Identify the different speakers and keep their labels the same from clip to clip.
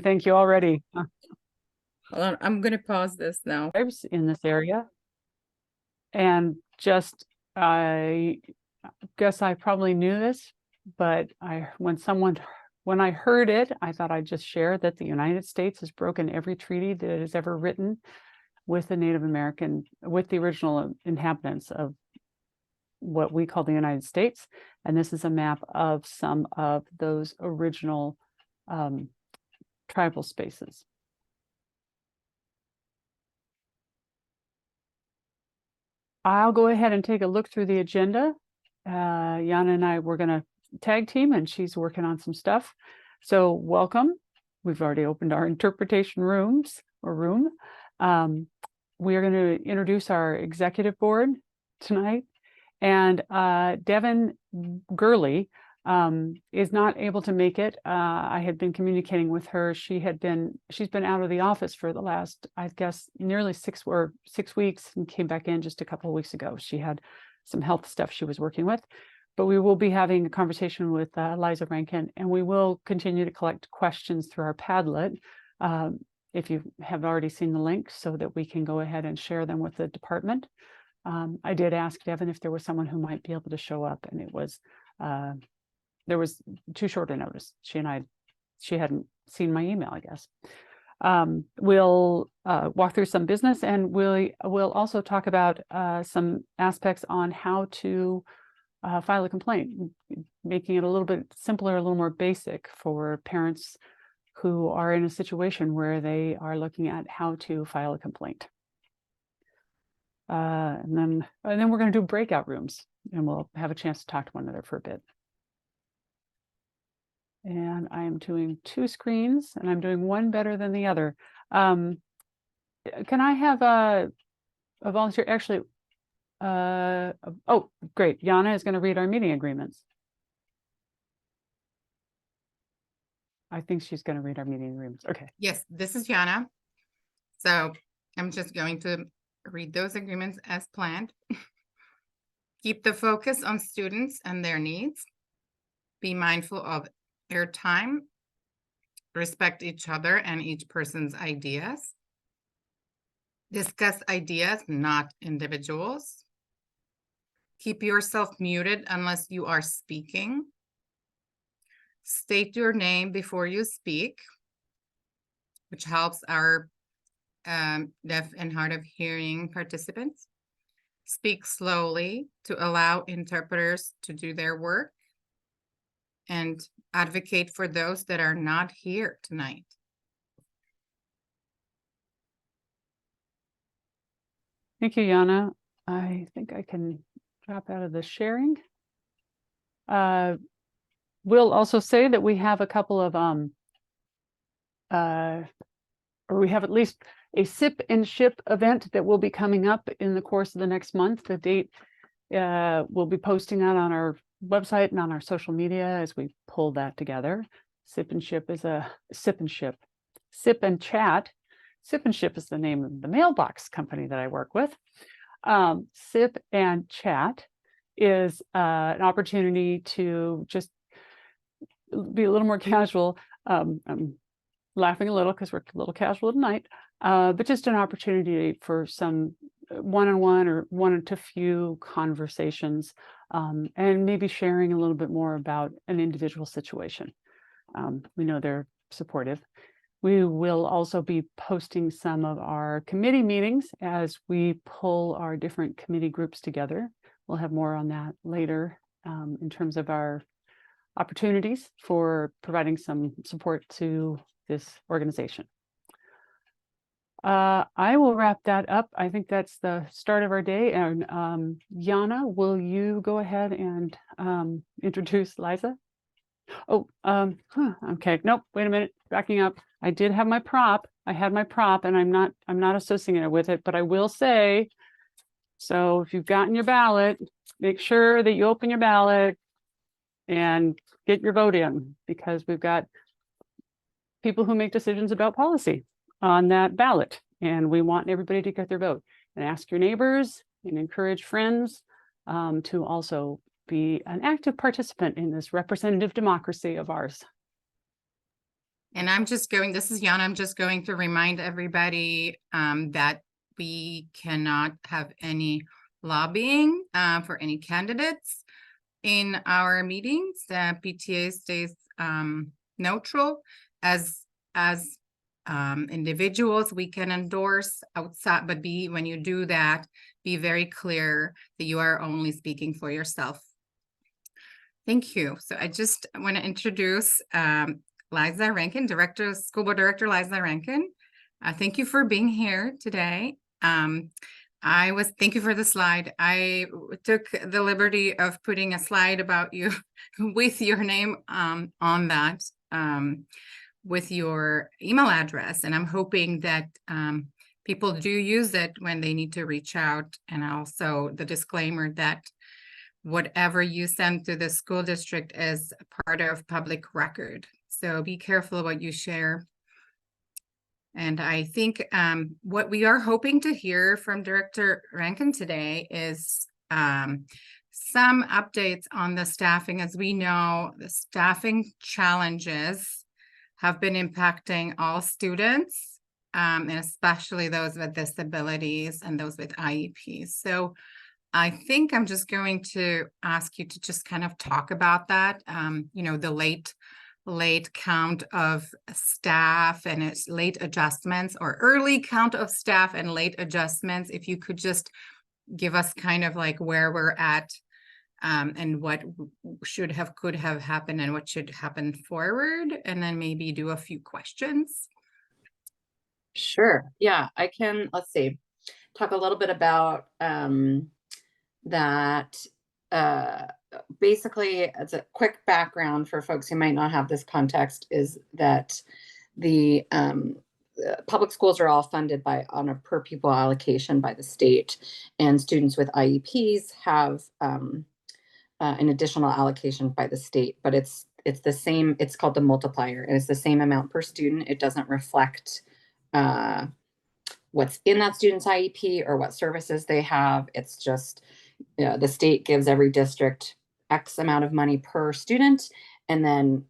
Speaker 1: Thank you already.
Speaker 2: Hold on, I'm gonna pause this now.
Speaker 1: In this area. And just, I guess I probably knew this, but when I heard it, I thought I'd just share that the United States has broken every treaty that it has ever written with the Native American, with the original inhabitants of what we call the United States. And this is a map of some of those original tribal spaces. I'll go ahead and take a look through the agenda. Yana and I, we're going to tag team, and she's working on some stuff. So welcome. We've already opened our interpretation room. We are going to introduce our executive board tonight. And Devin Gurley is not able to make it. I had been communicating with her. She's been out of the office for the last, I guess, nearly 6 weeks, and came back in just a couple of weeks ago. She had some health stuff she was working with, but we will be having a conversation with Liza Rakin, and we will continue to collect questions through our Padlet. If you have already seen the link, so that we can go ahead and share them with the department. I did ask Devin if there was someone who might be able to show up, and it was there was too short a notice. She hadn't seen my email, I guess. We'll walk through some business, and we'll also talk about some aspects on how to file a complaint, making it a little bit simpler, a little more basic for parents who are in a situation where they are looking at how to file a complaint. And then we're going to do breakout rooms, and we'll have a chance to talk to one another for a bit. And I am doing 2 screens, and I'm doing one better than the other. Can I have a volunteer? Actually, oh, great. Yana is going to read our meeting agreements. I think she's going to read our meeting agreements. Okay.
Speaker 2: Yes, this is Yana. So I'm just going to read those agreements as planned. Keep the focus on students and their needs. Be mindful of their time. Respect each other and each person's ideas. Discuss ideas, not individuals. Keep yourself muted unless you are speaking. State your name before you speak, which helps our deaf and hard of hearing participants. Speak slowly to allow interpreters to do their work, and advocate for those that are not here tonight.
Speaker 1: Thank you, Yana. I think I can drop out of the sharing. We'll also say that we have a couple of or we have at least a sip and ship event that will be coming up in the course of the next month. The date we'll be posting that on our website and on our social media as we pull that together. Sip and ship is a sip and ship. Sip and chat. Sip and ship is the name of the mailbox company that I work with. Sip and chat is an opportunity to just be a little more casual. I'm laughing a little because we're a little casual tonight, but just an opportunity for some one-on-one or one to few conversations, and maybe sharing a little bit more about an individual situation. We know they're supportive. We will also be posting some of our committee meetings as we pull our different committee groups together. We'll have more on that later in terms of our opportunities for providing some support to this organization. I will wrap that up. I think that's the start of our day. And Yana, will you go ahead and introduce Liza? Oh, okay. Nope. Wait a minute. Backing up. I did have my prop. I had my prop, and I'm not associating it with it, but I will say, so if you've gotten your ballot, make sure that you open your ballot and get your vote in, because we've got people who make decisions about policy on that ballot, and we want everybody to get their vote. And ask your neighbors and encourage friends to also be an active participant in this representative democracy of ours.
Speaker 2: And this is Yana, I'm just going to remind everybody that we cannot have any lobbying for any candidates in our meetings. The PTA stays neutral. As individuals, we can endorse outside, but when you do that, be very clear that you are only speaking for yourself. Thank you. So I just want to introduce Liza Rankin, School Board Director Liza Rankin. Thank you for being here today. Thank you for the slide. I took the liberty of putting a slide about you with your name on that, with your email address. And I'm hoping that people do use it when they need to reach out. And also the disclaimer that whatever you send to the school district is part of public record. So be careful what you share. And I think what we are hoping to hear from Director Rankin today is some updates on the staffing. As we know, the staffing challenges have been impacting all students, and especially those with disabilities and those with IEPs. So I think I'm just going to ask you to just kind of talk about that, the late count of staff and its late adjustments, or early count of staff and late adjustments. If you could just give us kind of like where we're at and what could have happened and what should happen forward, and then maybe do a few questions.
Speaker 3: Sure. Yeah, I can, let's see, talk a little bit about that. Basically, as a quick background for folks who might not have this context, is that the public schools are all funded on a per pupil allocation by the state, and students with IEPs have an additional allocation by the state, but it's the same. It's called the multiplier, and it's the same amount per student. It doesn't reflect what's in that student's IEP or what services they have. It's just the state gives every district X amount of money per student, and then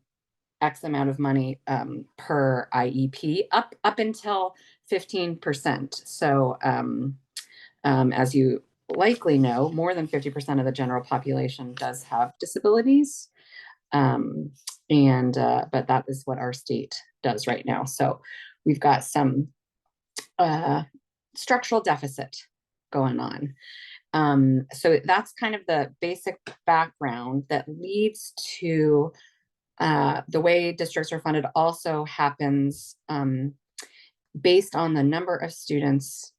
Speaker 3: X amount of money per IEP up until 15%. So as you likely know, more than 50% of the general population does have disabilities. But that is what our state does right now. So we've got some structural deficit going on. So that's kind of the basic background that leads to the way districts are funded. Also happens based on the number of students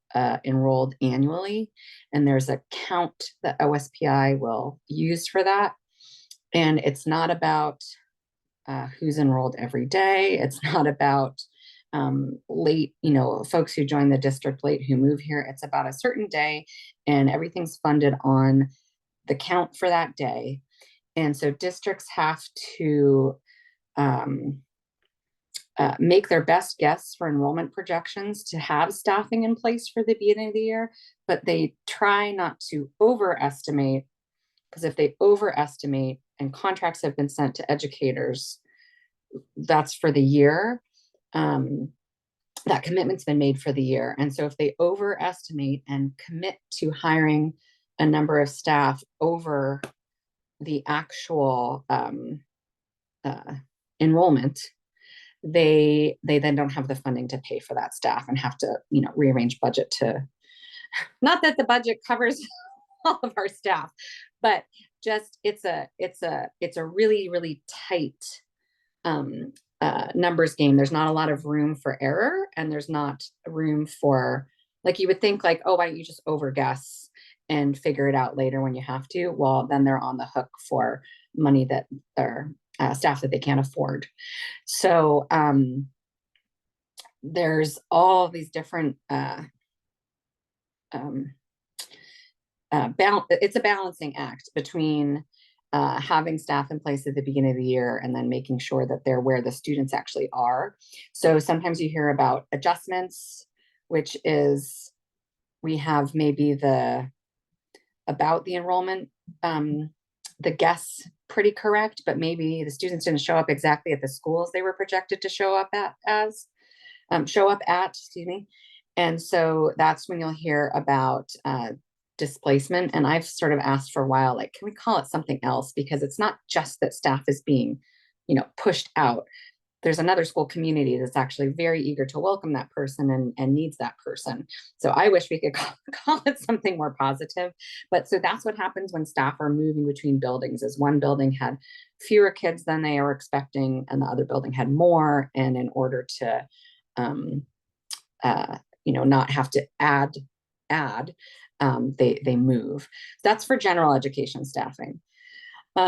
Speaker 3: enrolled annually. And there's a count that OSPI will use for that. And it's not about who's enrolled every day. It's not about late, folks who join the district late who move here. It's about a certain day, and everything's funded on the count for that day. And so districts have to make their best guess for enrollment projections to have staffing in place for the beginning of the year, but they try not to overestimate, because if they overestimate and contracts have been sent to educators, that's for the year. That commitment's been made for the year. And so if they overestimate and commit to hiring a number of staff over the actual enrollment, they then don't have the funding to pay for that staff and have to, rearrange budget to, not that the budget covers all of our staff, but just it's a really, really tight numbers game. There's not a lot of room for error, and there's not room for, like, you would think like, oh, why don't you just overguess and figure it out later when you have to? Well, then they're on the hook for money that are staff that they can't afford. So there's all these different it's a balancing act between having staff in place at the beginning of the year and then making sure that they're where the students actually are. So sometimes you hear about adjustments, which is we have maybe about the enrollment, the guess pretty correct, but maybe the students didn't show up exactly at the schools they were projected to show up at, excuse me. And so that's when you'll hear about displacement. And I've sort of asked for a while, like, can we call it something else? Because it's not just that staff is being, pushed out. There's another school community that's actually very eager to welcome that person and needs that person. So I wish we could call it something more positive. But so that's what happens when staff are moving between buildings, is one building had fewer kids than they were expecting and the other building had more. And in order to, not have to add, they move. That's for general education staffing.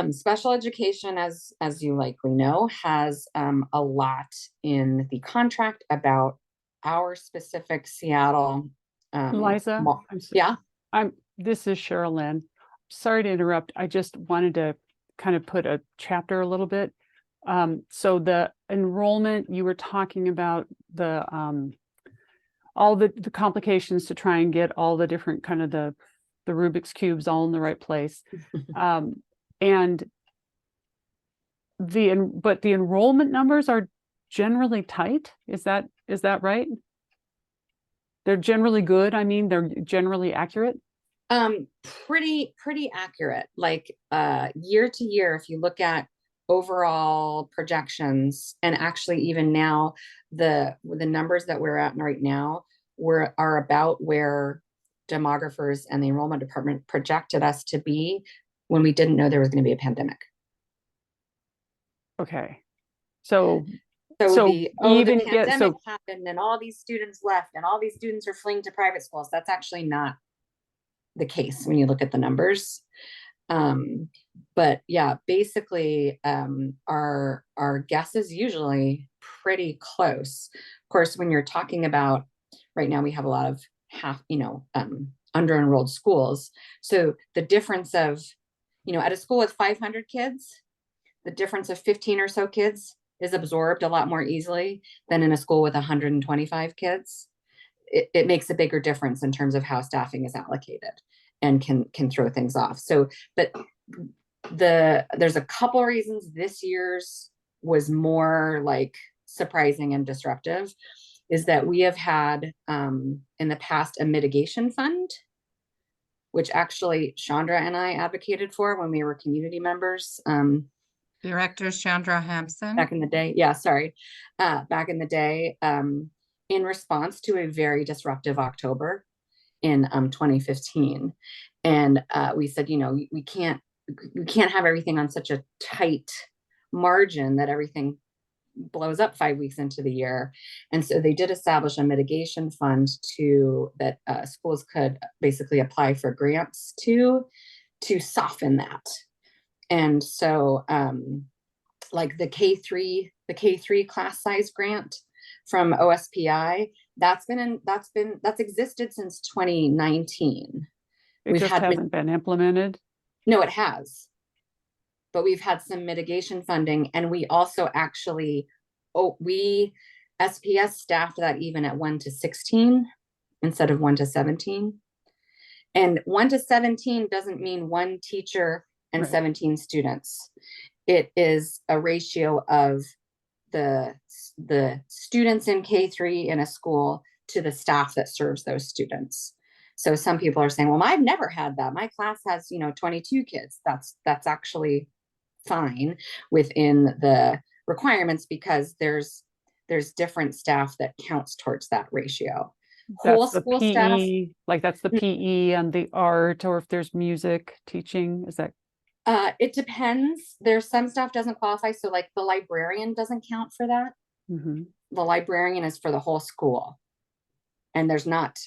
Speaker 3: Special education, as you likely know, has a lot in the contract about our specific Seattle.
Speaker 1: Liza,
Speaker 3: Yeah.
Speaker 1: This is Cheryl Lynn. Sorry to interrupt. I just wanted to kind of put a chapter a little bit. So the enrollment, you were talking about all the complications to try and get all the different kind of the Rubik's cubes all in the right place. And but the enrollment numbers are generally tight. Is that right? They're generally good. I mean, they're generally accurate.
Speaker 3: Pretty accurate. Like year to year, if you look at overall projections, and actually even now, the numbers that we're at right now are about where demographers and the enrollment department projected us to be when we didn't know there was going to be a pandemic.
Speaker 1: Okay. So
Speaker 3: the pandemic
Speaker 1: so
Speaker 3: happened and all these students left and all these students are fleeing to private schools. That's actually not the case when you look at the numbers. But yeah, basically, our guess is usually pretty close. Of course, when you're talking about right now, we have a lot of under-enrolled schools. So the difference of, at a school with 500 kids, the difference of 15 or so kids is absorbed a lot more easily than in a school with 125 kids. It makes a bigger difference in terms of how staffing is allocated and can throw things off. So, but there's a couple of reasons this year's was more like surprising and disruptive, is that we have had in the past a mitigation fund, which actually Chandra and I advocated for when we were community members.
Speaker 2: Director Chandra Hampson.
Speaker 3: Back in the day. Yeah, sorry. Back in the day, in response to a very disruptive October in 2015. And we said, we can't have everything on such a tight margin that everything blows up 5 weeks into the year. And so they did establish a mitigation fund that schools could basically apply for grants to soften that. And so like the K3 class size grant from OSPI, that's existed since 2019.
Speaker 1: It just hasn't been implemented.
Speaker 3: No, it has. But we've had some mitigation funding, and we also actually, SPS staffed that even at 1 to 16 instead of 1 to 17. And 1 to 17 doesn't mean one teacher and right. 17 students. It is a ratio of the students in K3 in a school to the staff that serves those students. So some people are saying, well, I've never had that. My class has, 22 kids. That's actually fine within the requirements, because there's different staff that counts towards that ratio.
Speaker 1: That's the PE, staff, like that's the PE and the art, or if there's music teaching, is that?
Speaker 3: It depends. There's some staff doesn't qualify. So like the librarian doesn't count for that. Mm-hmm. The librarian is for the whole school. And there's not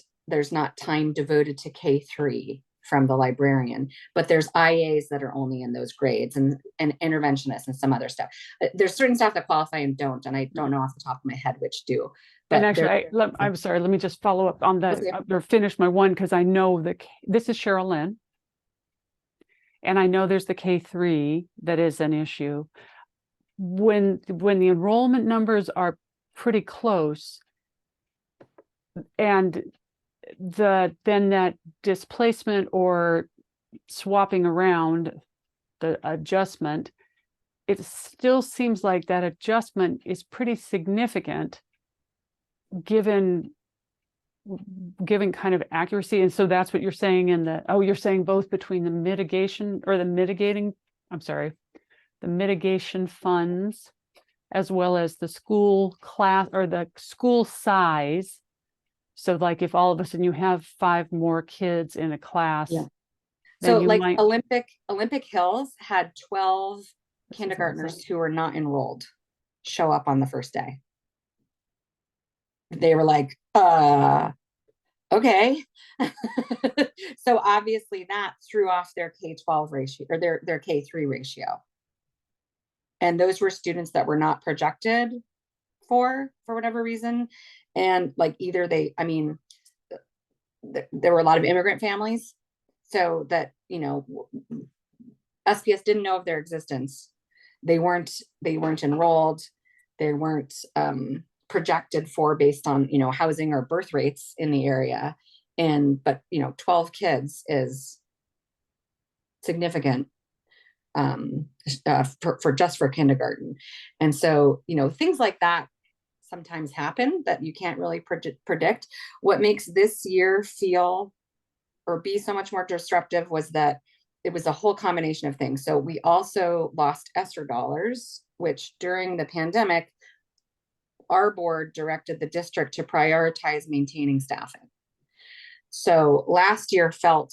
Speaker 3: time devoted to K3 from the librarian, but there's IAs that are only in those grades, and interventionists and some other stuff. There's certain staff that qualify and don't, and I don't know off the top of my head which do. But
Speaker 1: and actually, I'm sorry, let me just follow up on that, or finish my one, because I know this is Cheryl Lynn, and I know there's the K3 that is an issue. When the enrollment numbers are pretty close, and then that displacement or swapping around the adjustment, it still seems like that adjustment is pretty significant given kind of accuracy. And so that's what you're saying in the, oh, you're saying both between the mitigation or the mitigating, I'm sorry, the mitigation funds, as well as the school class or the school size. So like if all of a sudden you have 5 more kids in a class,
Speaker 3: Yeah.
Speaker 1: then
Speaker 3: So
Speaker 1: you
Speaker 3: like
Speaker 1: might,
Speaker 3: Olympic Hills had 12
Speaker 1: This is
Speaker 3: kindergartners
Speaker 1: awesome.
Speaker 3: who were not enrolled show up on the first day. They were like, okay. So obviously that threw off their K-12 ratio or their K-3 ratio. And those were students that were not projected for whatever reason. And like either they, I mean, there were a lot of immigrant families. So that, you know, SPS didn't know of their existence. They weren't enrolled. They weren't projected for based on, you know, housing or birth rates in the area. But, you know, 12 kids is significant for just for kindergarten. And so, you know, things like that sometimes happen that you can't really predict. What makes this year feel or be so much more disruptive was that it was a whole combination of things. So we also lost ESSER dollars, which during the pandemic, our board directed the district to prioritize maintaining staffing. So last year felt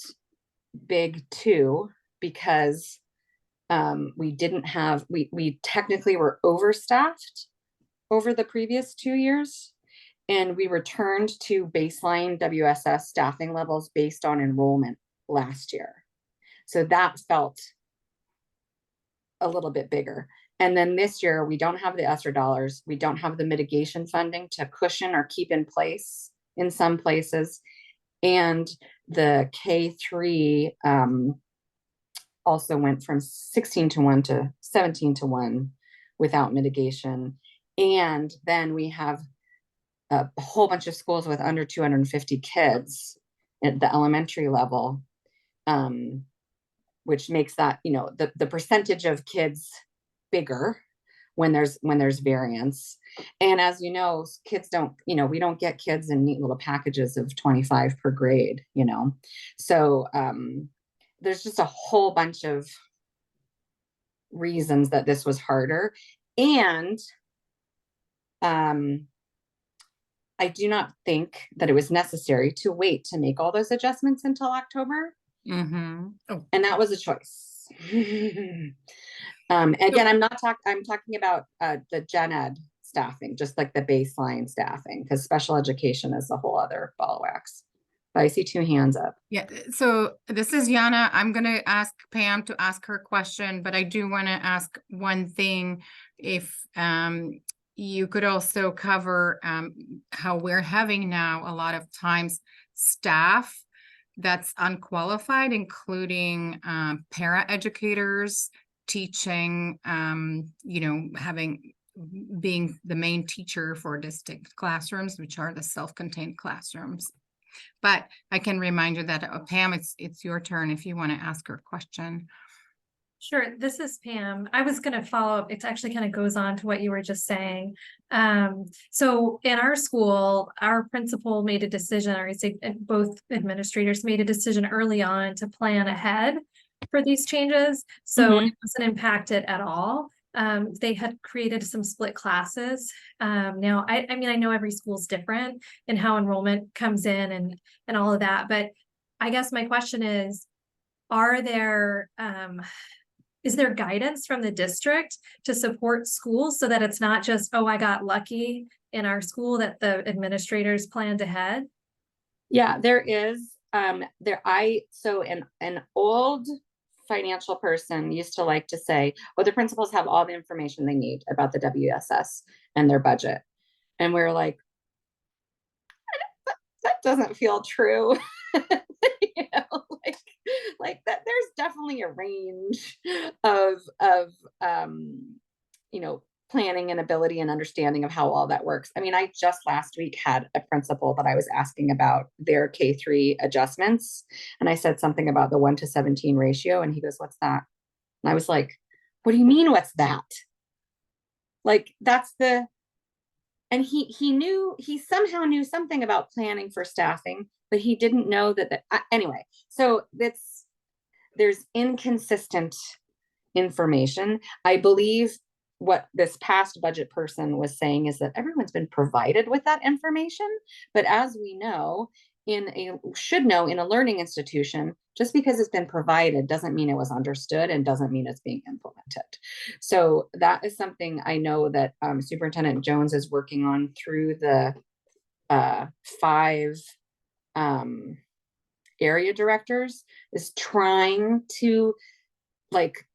Speaker 3: big too, because we technically were overstaffed over the previous 2 years. And we returned to baseline WSS staffing levels based on enrollment last year. So that felt a little bit bigger. And then this year, we don't have the ESSER dollars. We don't have the mitigation funding to cushion or keep in place in some places. And the K3 also went from 16-1 to 17-1 without mitigation. And then we have a whole bunch of schools with under 250 kids at the elementary level, which makes that, you know, the percentage of kids bigger when there's variance. And as you know, kids don't, you know, we don't get kids in neat little packages of 25 per grade, you know. So there's just a whole bunch of reasons that this was harder. And I do not think that it was necessary to wait to make all those adjustments until October.
Speaker 2: Mm-hmm. Oh.
Speaker 3: And that was a choice. Again, I'm talking about the gen ed staffing, just like the baseline staffing, because special education is a whole other ball of wax. But I see 2 hands up.
Speaker 2: Yeah, so this is Yana. I'm going to ask Pam to ask her question, but I do want to ask one thing. If you could also cover how we're having now a lot of times staff that's unqualified, including para-educators teaching, you know, being the main teacher for distinct classrooms, which are the self-contained classrooms. But I can remind you that Pam, it's your turn if you want to ask her a question.
Speaker 4: Sure, this is Pam. I was going to follow up. It actually kind of goes on to what you were just saying. So in our school, our principal made a decision, or I say both administrators made a decision early on to plan ahead for these changes. So it wasn't impacted at all. They had created some split classes. Now, I mean, I know every school's different in how enrollment comes in and all of that, but I guess my question is, is there guidance from the district to support schools so that it's not just, oh, I got lucky in our school, that the administrators planned ahead?
Speaker 3: Yeah, there is. So an old financial person used to like to say, well, the principals have all the information they need about the WSS and their budget. And we're like, that doesn't feel true. You know, like that there's definitely a range of you know, planning and ability and understanding of how all that works. I mean, I just last week had a principal that I was asking about their K3 adjustments, and I said something about the 1 to 17 ratio, and he goes, "What's that?" And I was like, what do you mean, what's that? Like, that's the, and he somehow knew something about planning for staffing, but he didn't know that, anyway, so there's inconsistent information. I believe what this past budget person was saying is that everyone's been provided with that information, but as we know, should know in a learning institution, just because it's been provided doesn't mean it was understood and doesn't mean it's being implemented. So that is something I know that Superintendent Jones is working on through the 5 area directors, is trying to like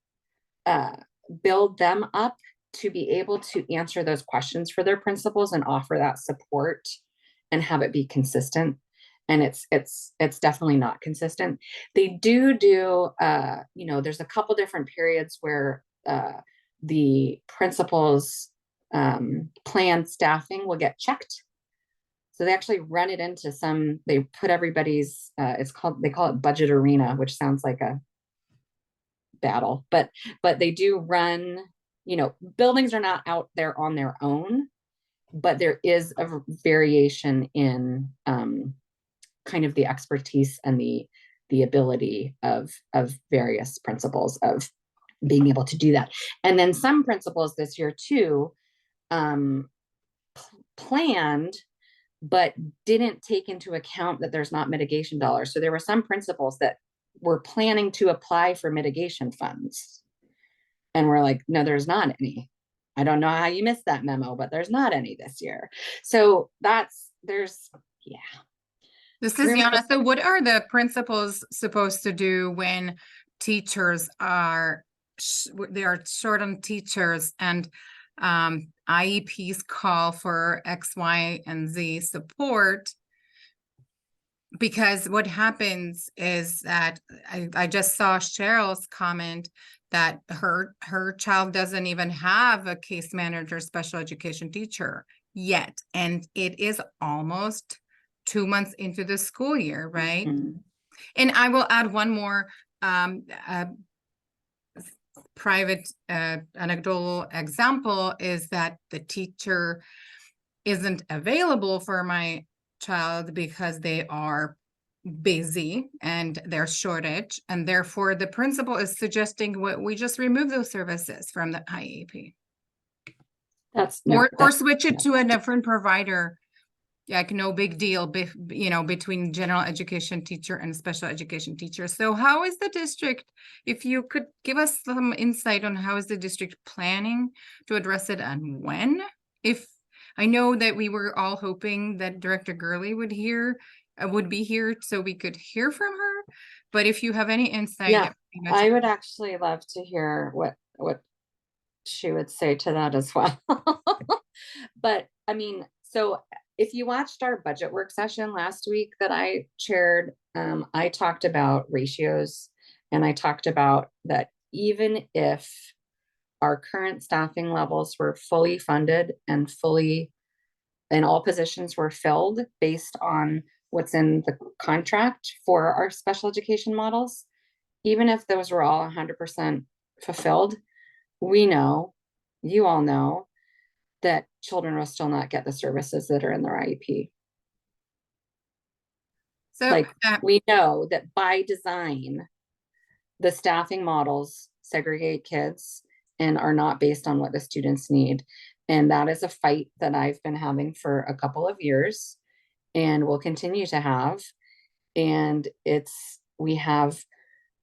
Speaker 3: build them up to be able to answer those questions for their principals and offer that support and have it be consistent. And it's definitely not consistent. They do you know, there's a couple different periods where the principals planned staffing will get checked. So they actually run it into they put everybody's they call it budget arena, which sounds like a battle, but they do run, you know, buildings are not out there on their own, but there is a variation in kind of the expertise and the ability of various principals of being able to do that. And then some principals this year too planned but didn't take into account that there's not mitigation dollars. So there were some principals that were planning to apply for mitigation funds. And we're like, no, there's not any. I don't know how you missed that memo, but there's not any this year. So yeah.
Speaker 2: This is Yana. So what are the principals supposed to do when teachers are short on teachers and IEPs call for X, Y, and Z support? Because what happens is that I just saw Cheryl's comment that her child doesn't even have a case manager, special education teacher yet. And it is almost 2 months into the school year, right?
Speaker 3: Mm-hmm.
Speaker 2: And I will add one more private anecdotal example is that the teacher isn't available for my child because they are busy and there's shortage, and therefore the principal is suggesting we just remove those services from the IEP. Or switch it to a different provider. Like no big deal, you know, between general education teacher and special education teacher. So how is the district, if you could give us some insight on how is the district planning to address it and when? If I know that we were all hoping that Director Gurley would be here so we could hear from her, but if you have any insight.
Speaker 3: Yeah, I would actually love to hear what she would say to that as well. But I mean, so if you watched our budget work session last week that I chaired, I talked about ratios, and I talked about that even if our current staffing levels were fully funded and all positions were filled based on what's in the contract for our special education models, even if those were all 100% fulfilled, we know, you all know, that children will still not get the services that are in their IEP. So we know that by design, the staffing models segregate kids and are not based on what the students need. And that is a fight that I've been having for a couple of years and will continue to have. And we have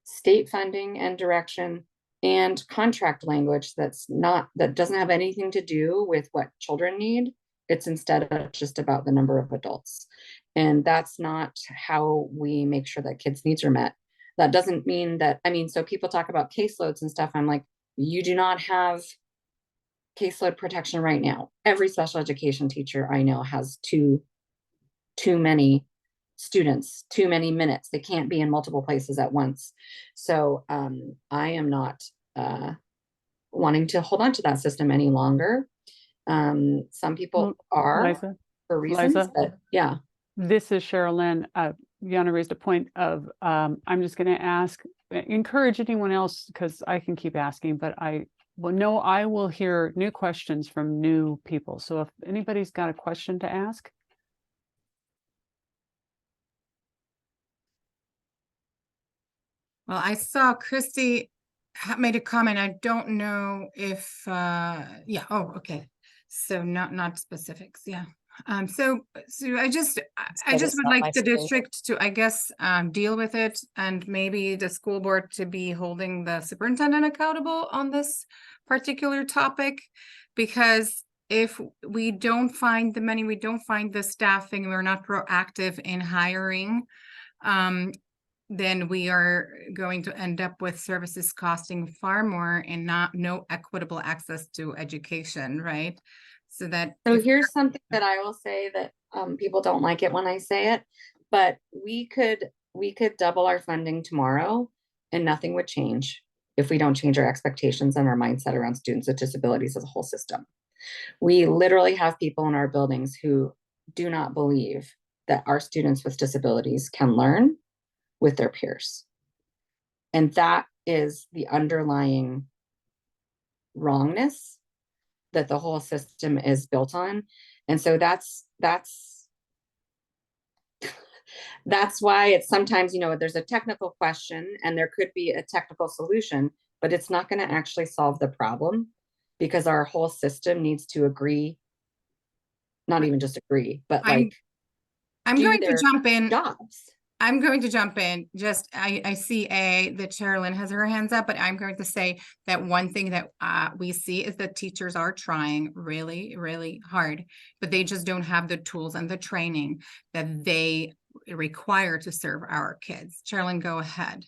Speaker 3: state funding and direction and contract language that doesn't have anything to do with what children need. It's instead just about the number of adults. And that's not how we make sure that kids' needs are met. That doesn't mean that, so people talk about caseloads and stuff. I'm like, you do not have caseload protection right now. Every special education teacher I know has too many students, too many minutes. They can't be in multiple places at once. So I am not wanting to hold on to that system any longer. Some people are
Speaker 1: Liza,
Speaker 3: for reasons, but yeah.
Speaker 1: This is Cheryl Lynn. Yana raised a point of, I'm just going to ask encourage anyone else, because I can keep asking, but I will hear new questions from new people. So if anybody's got a question to ask.
Speaker 2: Well, I saw Christy made a comment. I don't know if, yeah, oh, okay. So not specifics, yeah. So I just
Speaker 5: good, it's
Speaker 2: would
Speaker 5: not my
Speaker 2: like the
Speaker 5: space.
Speaker 2: district to, I guess, deal with it, and maybe the school board to be holding the superintendent accountable on this particular topic. Because if we don't find the money, we don't find the staffing, we're not proactive in hiring, then we are going to end up with services costing far more and no equitable access to education, right? So that
Speaker 3: So here's something that I will say that people don't like it when I say it, but we could double our funding tomorrow and nothing would change if we don't change our expectations and our mindset around students with disabilities as a whole system. We literally have people in our buildings who do not believe that our students with disabilities can learn with their peers. And that is the underlying wrongness that the whole system is built on. And so that's why it's sometimes, there's a technical question and there could be a technical solution, but it's not going to actually solve the problem, because our whole system needs to agree, not even just agree, but
Speaker 2: I'm
Speaker 3: do
Speaker 2: going to
Speaker 3: their
Speaker 2: jump in.
Speaker 3: jobs.
Speaker 2: I'm going to jump in. Just I see that Sherilyn has her hands up, but I'm going to say that one thing that we see is that teachers are trying really, really hard, but they just don't have the tools and the training that they require to serve our kids. Sherilyn, go ahead.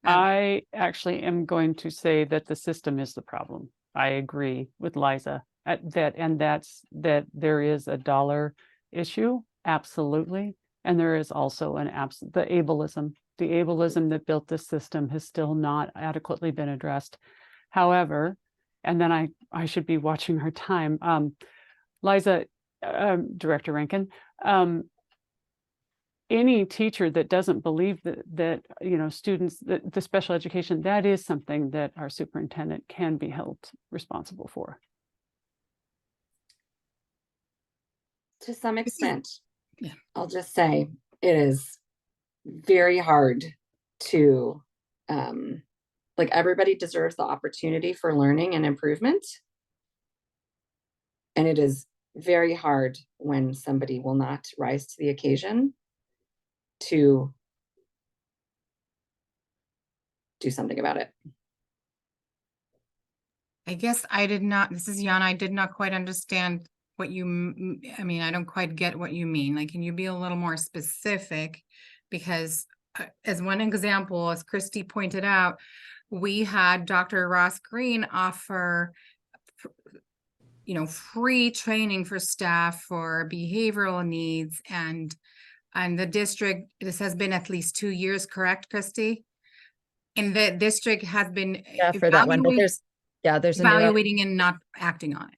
Speaker 1: I actually am going to say that the system is the problem. I agree with Liza that there is a dollar issue, absolutely. And there is also the ableism that built this system has still not adequately been addressed. However, and then I should be watching our time. Liza, Director Rankin, any teacher that doesn't believe that students, that the special education, that is something that our superintendent can be held responsible for.
Speaker 3: To some extent.
Speaker 2: Yeah.
Speaker 3: I'll just say it is very hard to everybody deserves the opportunity for learning and improvement. And it is very hard when somebody will not rise to the occasion to do something about it.
Speaker 2: I guess this is Yana, I did not quite understand what I don't quite get what you mean. Like, can you be a little more specific? Because as one example, as Christy pointed out, we had Dr. Ross Green offer, free training for staff for behavioral needs, and the district, this has been at least 2 years, correct, Christy? And the district has been
Speaker 5: For that one, but there's
Speaker 2: evaluating and not acting on it.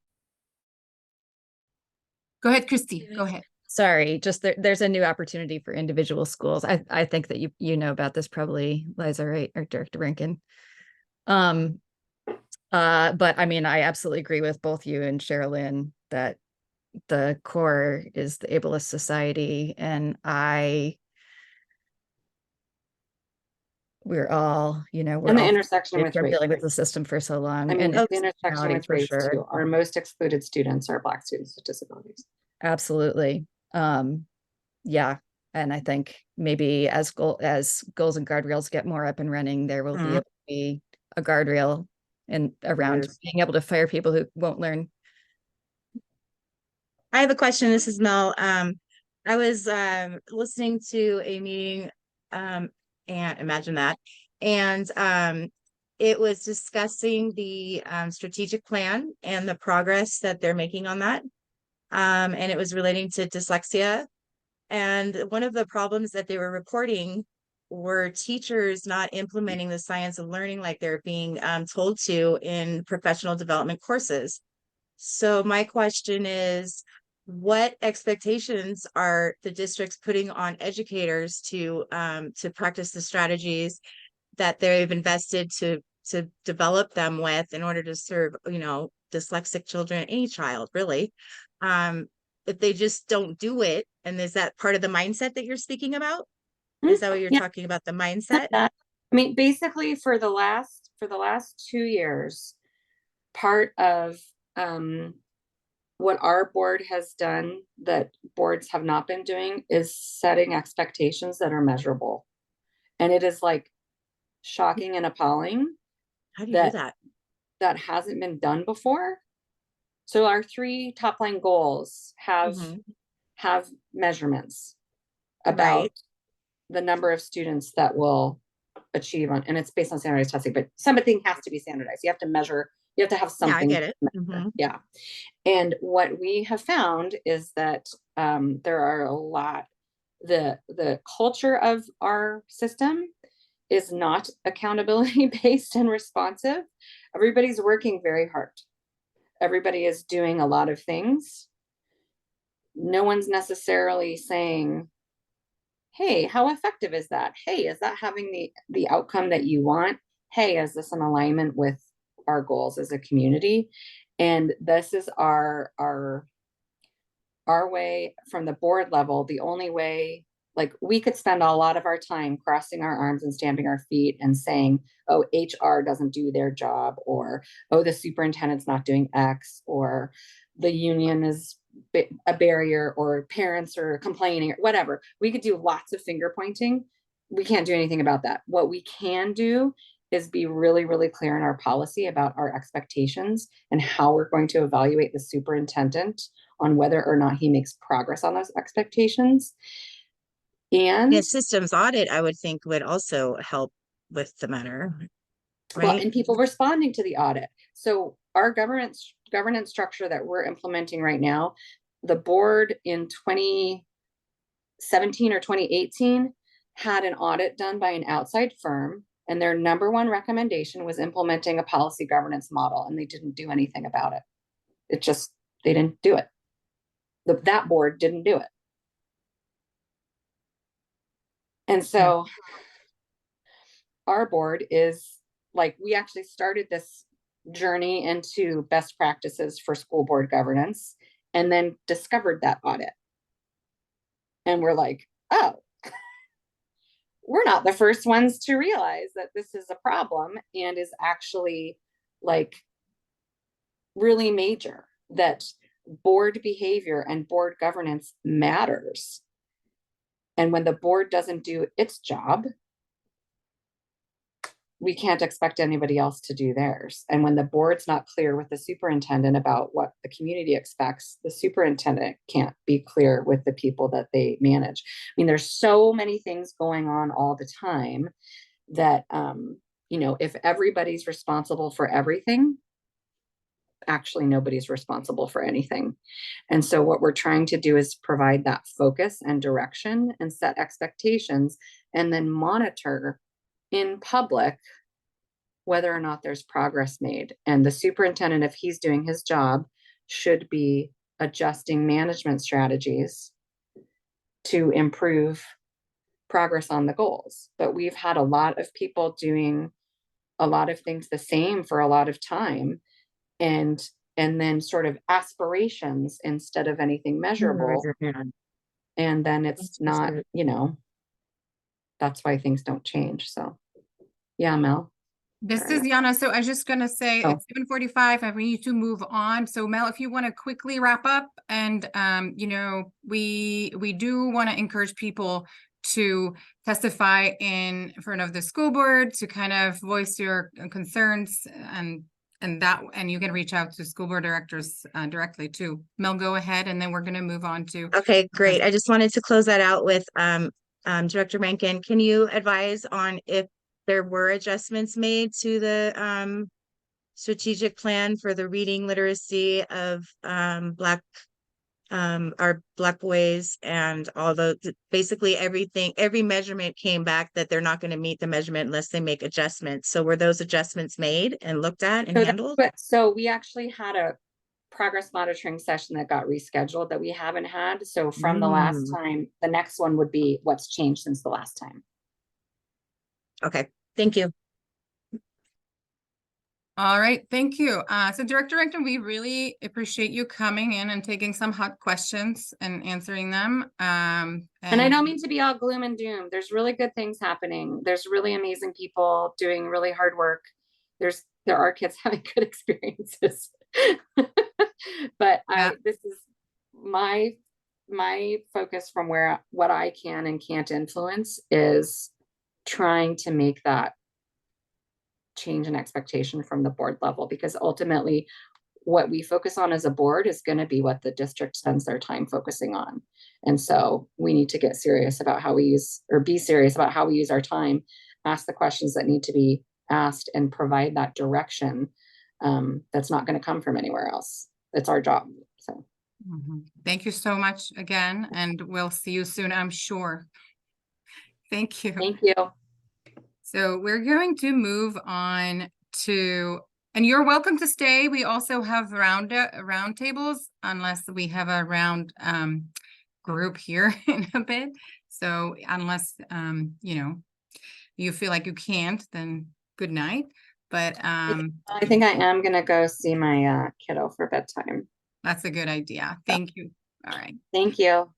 Speaker 2: Go ahead, Christy, go ahead.
Speaker 5: Sorry, just there's a new opportunity for individual schools. I think that you know about this probably, Liza, right, or Director Rankin. But I absolutely agree with both you and Sherilyn that the core is the ableist society, and we're all, we're
Speaker 3: And the
Speaker 5: all
Speaker 3: intersection with race.
Speaker 5: dealing with the system for so long.
Speaker 3: And the intersection with
Speaker 5: for
Speaker 3: race
Speaker 5: sure.
Speaker 3: too. Our most excluded students are Black students with disabilities.
Speaker 5: Absolutely. Yeah. And I think maybe as goals and guardrails get more up and running, there will be able to be a guardrail around being able to fire people who won't learn.
Speaker 6: I have a question. This is Mel. I was listening to a meeting, and imagine that, and it was discussing the strategic plan and the progress that they're making on that. And it was relating to dyslexia. And one of the problems that they were reporting were teachers not implementing the science of learning like they're being told to in professional development courses. So my question is, what expectations are the districts putting on educators to practice the strategies that they've invested to develop them with in order to serve, dyslexic children, any child really. If they just don't do it, and is that part of the mindset that you're speaking about? Is that what you're
Speaker 3: Yeah.
Speaker 6: talking about, the mindset?
Speaker 3: That. I mean, basically for the last 2 years, part of what our board has done that boards have not been doing is setting expectations that are measurable. And it is like shocking and appalling
Speaker 6: How do you do that?
Speaker 3: that hasn't been done before. So our 3 top line goals have
Speaker 6: Mhm.
Speaker 3: measurements about
Speaker 6: Right.
Speaker 3: the number of students that will achieve on, and it's based on standardized testing, but something has to be standardized. You have to measure, you have to have
Speaker 6: Yeah, I
Speaker 3: something.
Speaker 6: get it.
Speaker 3: to measure. Yeah. And what we have found is that there are a lot, the culture of our system is not accountability based and responsive. Everybody's working very hard. Everybody is doing a lot of things. No one's necessarily saying, hey, how effective is that? Hey, is that having the outcome that you want? Hey, is this in alignment with our goals as a community? And this is our way from the board level. The only way, like, we could spend a lot of our time crossing our arms and stamping our feet and saying, oh, HR doesn't do their job, or, oh, the superintendent's not doing X, or the union is a barrier, or parents are complaining, or whatever. We could do lots of finger pointing. We can't do anything about that. What we can do is be really, really clear in our policy about our expectations and how we're going to evaluate the superintendent on whether or not he makes progress on those expectations. And
Speaker 6: Yeah, systems audit, I would think, would also help with the matter,
Speaker 3: well,
Speaker 6: right?
Speaker 3: and people responding to the audit. So our governance structure that we're implementing right now, the board in 2017 or 2018 had an audit done by an outside firm, and their number one recommendation was implementing a policy governance model, and they didn't do anything about it. They didn't do it. That board didn't do it. And so our board is like, we actually started this journey into best practices for school board governance and then discovered that audit. And we're like, oh, we're not the first ones to realize that this is a problem and is actually like really major, that board behavior and board governance matters. And when the board doesn't do its job, we can't expect anybody else to do theirs. And when the board's not clear with the superintendent about what the community expects, the superintendent can't be clear with the people that they manage. I mean, there's so many things going on all the time that, if everybody's responsible for everything, actually nobody's responsible for anything. And so what we're trying to do is provide that focus and direction and set expectations, and then monitor in public whether or not there's progress made. And the superintendent, if he's doing his job, should be adjusting management strategies to improve progress on the goals. But we've had a lot of people doing a lot of things the same for a lot of time, and then sort of aspirations instead of anything measurable. And then it's not, that's why things don't change. So yeah, Mel.
Speaker 2: This
Speaker 3: Sorry.
Speaker 2: is Yana. So I was just going to say
Speaker 3: Oh.
Speaker 2: it's 7:45 and we need to move on. So Mel, if you want to quickly wrap up, and we do want to encourage people to testify in front of the school board, to kind of voice your concerns, and you can reach out to school board directors directly too. Mel, go ahead, and then we're going to move on to.
Speaker 6: Okay, great. I just wanted to close that out with Director Rankin. Can you advise on if there were adjustments made to the strategic plan for the reading literacy of our Black boys, and basically every measurement came back that they're not going to meet the measurement unless they make adjustments. So were those adjustments made and looked at and handled?
Speaker 3: So we actually had a progress monitoring session that got rescheduled that we haven't had. So from the last time, the next one would be what's changed since the last time.
Speaker 6: Okay, Thank you.
Speaker 2: All right, thank you. So Director Rankin, we really appreciate you coming in and taking some hot questions and answering them.
Speaker 3: And I don't mean to be all gloom and doom. There's really good things happening. There's really amazing people doing really hard work. There are kids having good experiences. But
Speaker 2: Yeah.
Speaker 3: this is my focus from what I can and can't influence is trying to make that change in expectation from the board level, because ultimately what we focus on as a board is going to be what the district spends their time focusing on. And so we need to get serious about how we use, or be serious about how we use our time, ask the questions that need to be asked, and provide that direction that's not going to come from anywhere else. That's our job. So
Speaker 2: Thank you so much again, and we'll see you soon, I'm sure. Thank you.
Speaker 3: thank you.
Speaker 2: So we're going to move on to, and you're welcome to stay. We also have round tables, unless we have a round group here in a bit. So unless you feel like you can't, then good night. But
Speaker 3: I think I am gonna go see my kiddo for bedtime.
Speaker 2: that's a good idea. Thank you. All right.
Speaker 3: Thank you.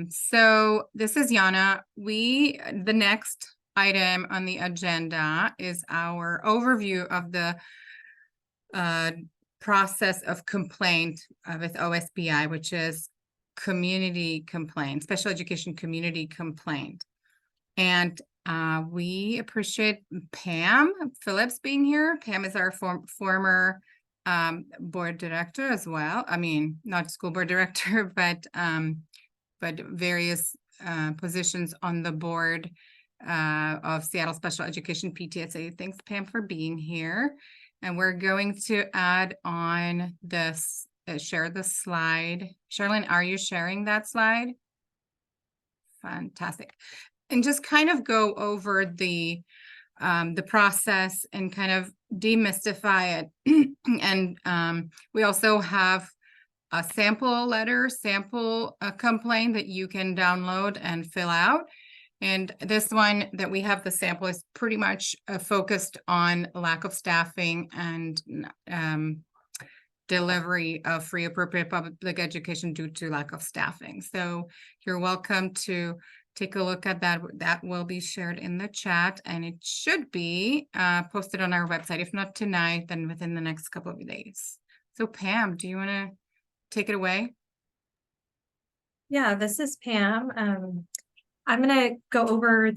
Speaker 2: So this is Yana. The next item on the agenda is our overview of the process of complaint with OSPI, which is community complaint, special education community complaint. And we appreciate Pam Phillips being here. Pam is our former board director as well. I mean, not school board director, but various positions on the board of Seattle Special Education PTSA. Thanks, Pam, for being here. And we're going to add on this, share the slide. Charlene, are you sharing that slide? Fantastic. And just kind of go over the process and kind of demystify it. And we also have a sample complaint that you can download and fill out. And this one that we have, the sample, is pretty much focused on lack of staffing and delivery of free appropriate public education due to lack of staffing. So you're welcome to take a look at that. That will be shared in the chat, and it should be posted on our website. If not tonight, then within the next couple of days. So Pam, do you want to take it away?
Speaker 4: Yeah, this is Pam. I'm going to go over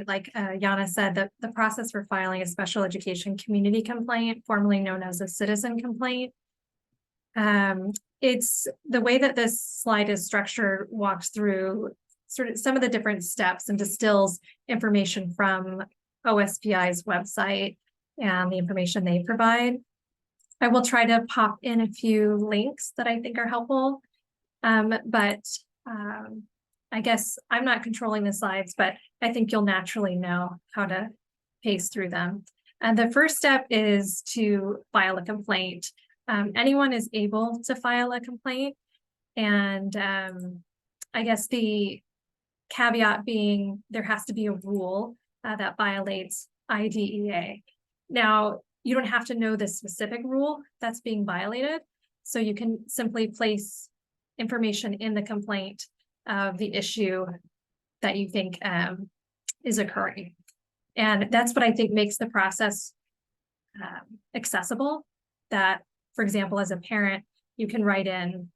Speaker 4: like Yana said, the process for filing a special education community complaint, formerly known as a citizen complaint. It's the way that this slide is structured, walks through sort of some of the different steps and distills information from OSPI's website and the information they provide. I will try to pop in a few links that I think are helpful, but I guess I'm not controlling the slides, but I think you'll naturally know how to pace through them. And the first step is to file a complaint. Anyone is able to file a complaint, and I guess the caveat being there has to be a rule that violates IDEA. Now, you don't have to know the specific rule that's being violated, so you can simply place information in the complaint of the issue that you think is occurring. And that's what I think makes the process accessible. That, for example, as a parent, you can write in,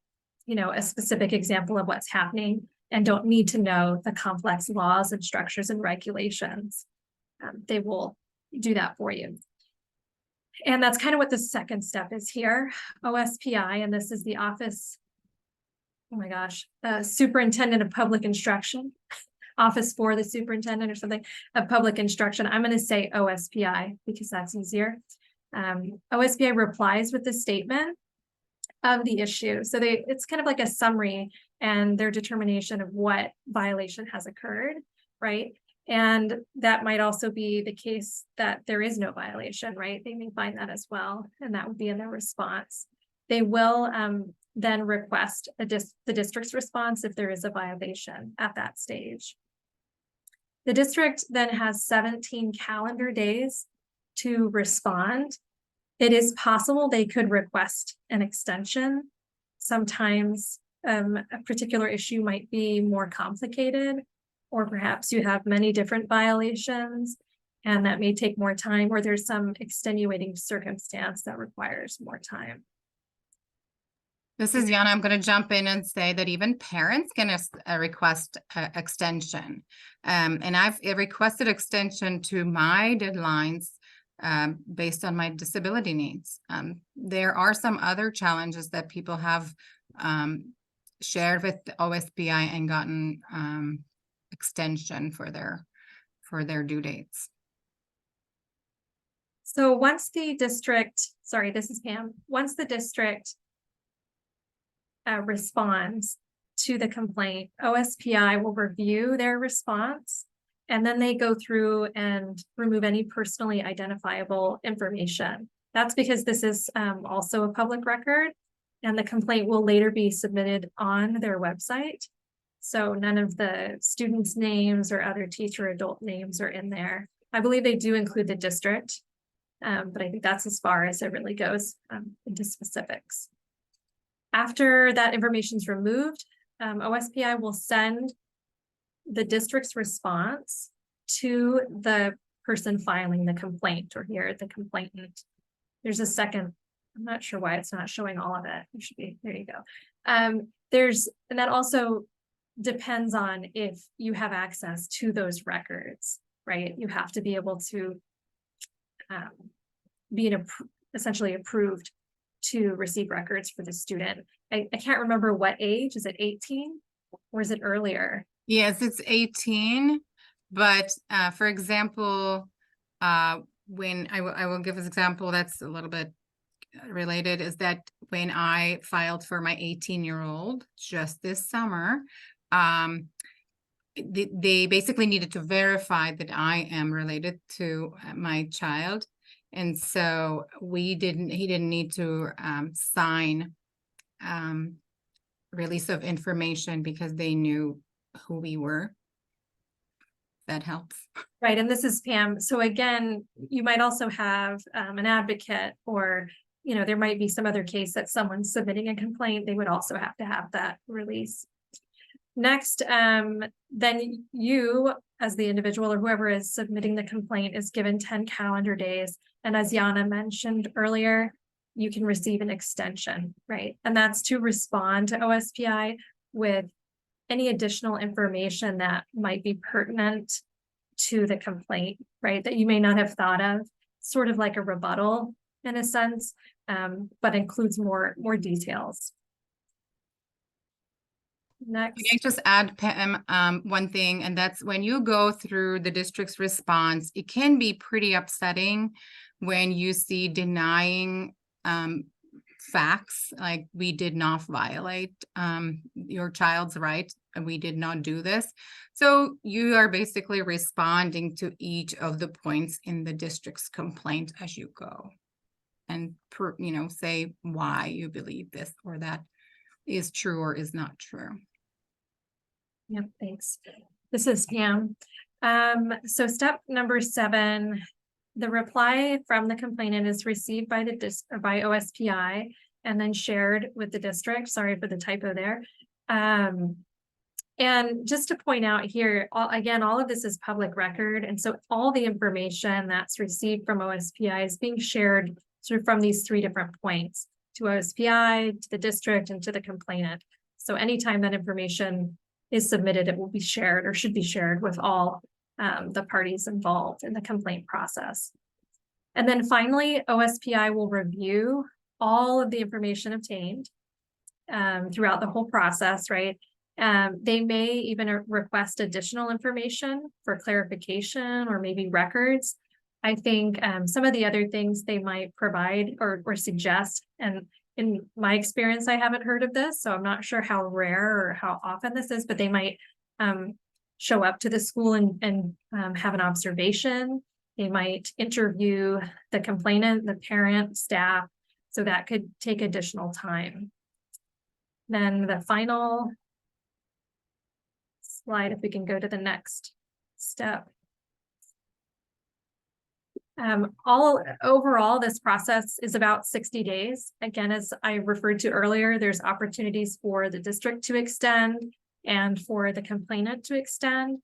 Speaker 4: a specific example of what's happening and don't need to know the complex laws and structures and regulations. They will do that for you. And that's kind of what the second step is here. OSPI, and this is the office, oh my gosh, Superintendent of Public Instruction, Office for the Superintendent or something of Public Instruction. I'm going to say OSPI because that's easier. OSPI replies with the statement of the issue. So it's kind of like a summary and their determination of what violation has occurred, right? And that might also be the case that there is no violation, right? They may find that as well, and that would be in their response. They will then request the district's response if there is a violation at that stage. The district then has 17 calendar days to respond. It is possible they could request an extension. Sometimes a particular issue might be more complicated, or perhaps you have many different violations, and that may take more time, or there's some extenuating circumstance that requires more time.
Speaker 2: This is Yana. I'm going to jump in and say that even parents can request extension. And I've requested extension to my deadlines based on my disability needs. There are some other challenges that people have shared with the OSPI and gotten extension for their due dates.
Speaker 4: So once the district, sorry, this is Pam, once the district responds to the complaint, OSPI will review their response, and then they go through and remove any personally identifiable information. That's because this is also a public record, and the complaint will later be submitted on their website. So none of the students' names or other teacher adult names are in there. I believe they do include the district, but I think that's as far as it really goes into specifics. After that information is removed, OSPI will send the district's response to the person filing the complaint, or here, the complainant. There's a second, I'm not sure why it's not showing all of it. It should be, there you go. And that also depends on if you have access to those records, right? You have to be able to be essentially approved to receive records for the student. I can't remember what age, is it 18 or is it earlier?
Speaker 2: Yes, it's 18, but for example, when I will give an example that's a little bit related, is that when I filed for my 18-year-old just this summer, they basically needed to verify that I am related to my child. And so he didn't need to sign release of information because they knew who we were. That helps.
Speaker 4: Right, and this is Pam. So again, you might also have an advocate, or there might be some other case that someone's submitting a complaint. They would also have to have that release. Next, then you, as the individual or whoever is submitting the complaint, is given 10 calendar days. And as Yana mentioned earlier, you can receive an extension, right? And that's to respond to OSPI with any additional information that might be pertinent to the complaint, right? That you may not have thought of, sort of like a rebuttal in a sense, but includes more details. Next.
Speaker 2: Can I just add, Pam, one thing, and that's when you go through the district's response, it can be pretty upsetting when you see denying facts, like we did not violate your child's right, and we did not do this. So you are basically responding to each of the points in the district's complaint as you go, and say why you believe this or that is true or is not true.
Speaker 4: Yep, thanks. This is Pam. So step number 7, the reply from the complainant is received by by OSPI and then shared with the district. Sorry for the typo there. And just to point out here, again, all of this is public record. And so all the information that's received from OSPI is being shared sort of from these 3 different points, to OSPI, to the district, and to the complainant. So anytime that information is submitted, it will be shared, or should be shared, with all the parties involved in the complaint process. And then finally, OSPI will review all of the information obtained throughout the whole process, right? They may even request additional information for clarification or maybe records. I think some of the other things they might provide or suggest, and in my experience, I haven't heard of this, so I'm not sure how rare or how often this is, but they might show up to the school and have an observation. They might interview the complainant, the parent, staff, so that could take additional time. Then the final slide, if we can go to the next step. Overall, this process is about 60 days. Again, as I referred to earlier, there's opportunities for the district to extend and for the complainant to extend.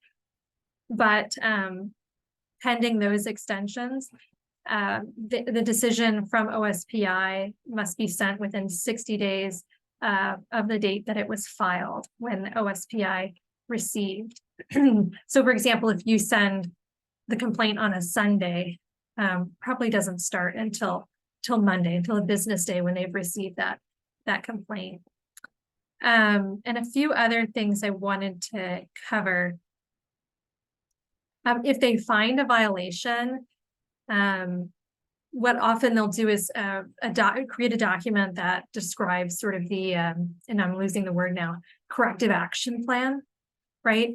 Speaker 4: But pending those extensions, the decision from OSPI must be sent within 60 days of the date that it was filed when OSPI received. So for example, if you send the complaint on a Sunday, probably doesn't start until Monday, until a business day when they've received that complaint. And a few other things I wanted to cover. If they find a violation, what often they'll do is create a document that describes sort of the, and I'm losing the word now, corrective action plan, right?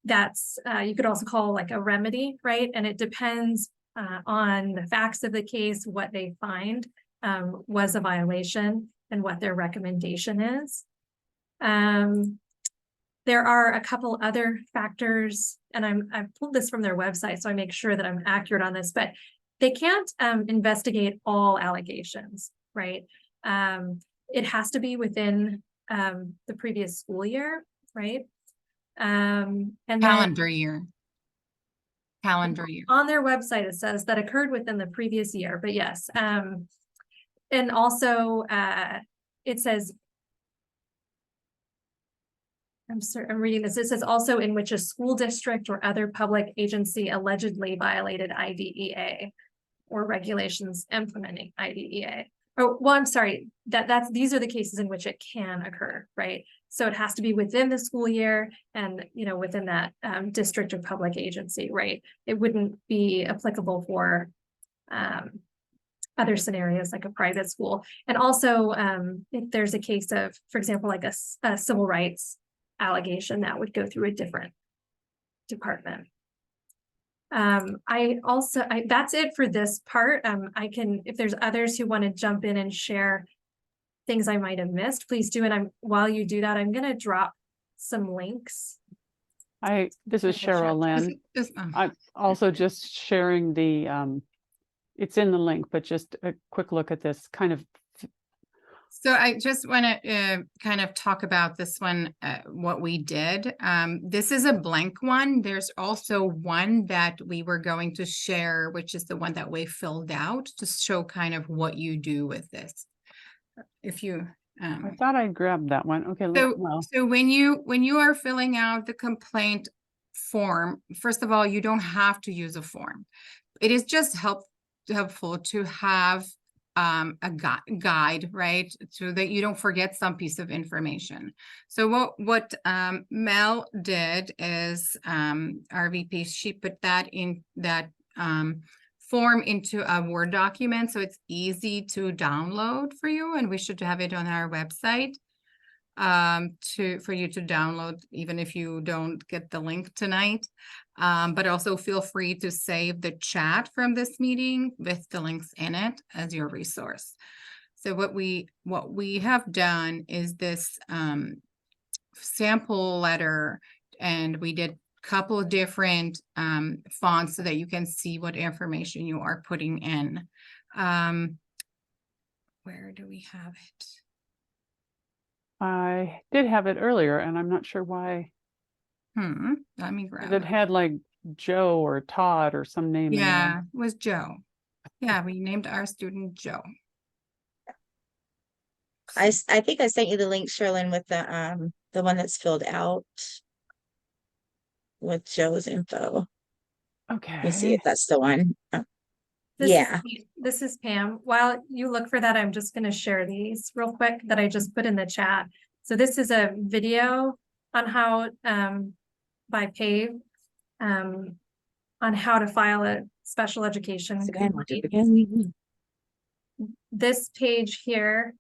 Speaker 4: That's, you could also call like a remedy, right? And it depends on the facts of the case, what they find was a violation and what their recommendation is. There are a couple other factors, and I've pulled this from their website, so I make sure that I'm accurate on this, but they can't investigate all allegations, right? It has to be within the previous school year, right? And
Speaker 2: Calendar year. Calendar year.
Speaker 4: on their website, it says that occurred within the previous year, but yes. And also it says, I'm reading this. It says also in which a school district or other public agency allegedly violated IDEA or regulations implementing IDEA. Oh, well, I'm sorry, these are the cases in which it can occur, right? So it has to be within the school year and, within that district or public agency, right? It wouldn't be applicable for other scenarios like a private school. And also if there's a case of, for example, like a civil rights allegation, that would go through a different department. That's it for this part. I can, if there's others who want to jump in and share things I might have missed, please do. And while you do that, I'm going to drop some links.
Speaker 1: This is Cheryl Lynn. I'm also just sharing the, it's in the link, but just a quick look at this kind of.
Speaker 2: So I just want to kind of talk about this one, what we did. This is a blank one. There's also one that we were going to share, which is the one that we filled out to show kind of what you do with this. If you,
Speaker 1: I thought I grabbed that one. Okay.
Speaker 2: So when you are filling out the complaint form, first of all, you don't have to use a form. It is just helpful to have a guide, right? So that you don't forget some piece of information. So what Mel did is our VP, she put that in that form into a Word document, so it's easy to download for you, and we should have it on our website for you to download, even if you don't get the link tonight. But also feel free to save the chat from this meeting with the links in it as your resource. So what we have done is this sample letter, and we did a couple of different fonts so that you can see what information you are putting in. Where do we have it?
Speaker 1: I did have it earlier, and I'm not sure why.
Speaker 2: Let me grab
Speaker 1: it. Had like Joe or Todd or some name.
Speaker 2: Yeah, it was Joe. Yeah, we named our student Joe.
Speaker 6: I think I sent you the link, Sherlyn, with the one that's filled out with Joe's info.
Speaker 1: Okay.
Speaker 6: Let me see if that's the one.
Speaker 4: This is Pam. While you look for that, I'm just going to share these real quick that I just put in the chat. So this is a video on how by PAVE on how to file a special education complaint. This page here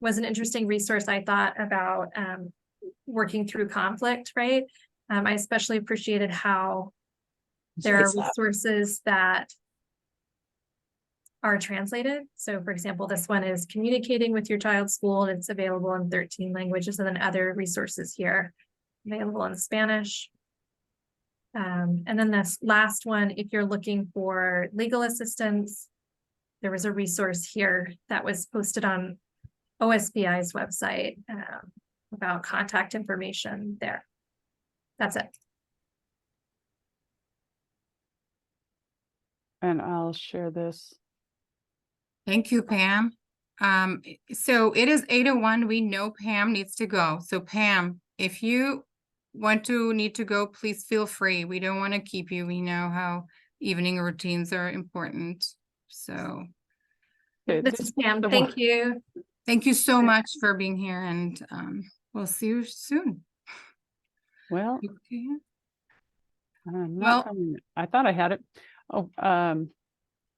Speaker 4: was an interesting resource, I thought, about working through conflict, right? I especially appreciated how there are resources that are translated. So for example, this one is communicating with your child's school, and it's available in 13 languages, and then other resources here available in Spanish. And then this last one, if you're looking for legal assistance, there was a resource here that was posted on OSPI's website about contact information there. That's it.
Speaker 1: And I'll share this.
Speaker 2: Thank you, Pam. So it is 8:01. We know Pam needs to go. So Pam, if you need to go, please feel free. We don't want to keep you. We know how evening routines are important. So
Speaker 1: Okay,
Speaker 4: This is Pam.
Speaker 1: the
Speaker 4: Thank
Speaker 1: one-
Speaker 4: you.
Speaker 2: thank you so much for being here, and we'll see you soon.
Speaker 1: Well,
Speaker 2: Okay.
Speaker 1: I'm
Speaker 2: Well-
Speaker 1: not finding it. I thought I had it. Oh,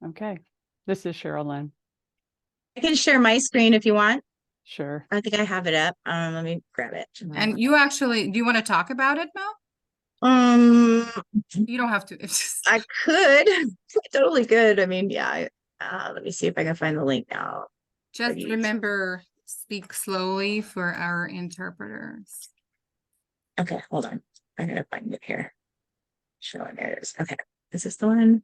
Speaker 1: okay. This is Cheryl Lynn.
Speaker 6: I can share my screen if you want.
Speaker 1: Sure.
Speaker 6: I think I have it up. Let me grab it.
Speaker 2: And you actually, do you want to talk about it, Mel? You don't have to. It's just,
Speaker 6: I could. Totally could. I mean, yeah. Let me see if I can find the link now.
Speaker 2: just
Speaker 6: Please.
Speaker 2: remember, speak slowly for our interpreters.
Speaker 6: Okay, hold on. I'm gonna find it here. Show it. There it is. Okay, is this the one?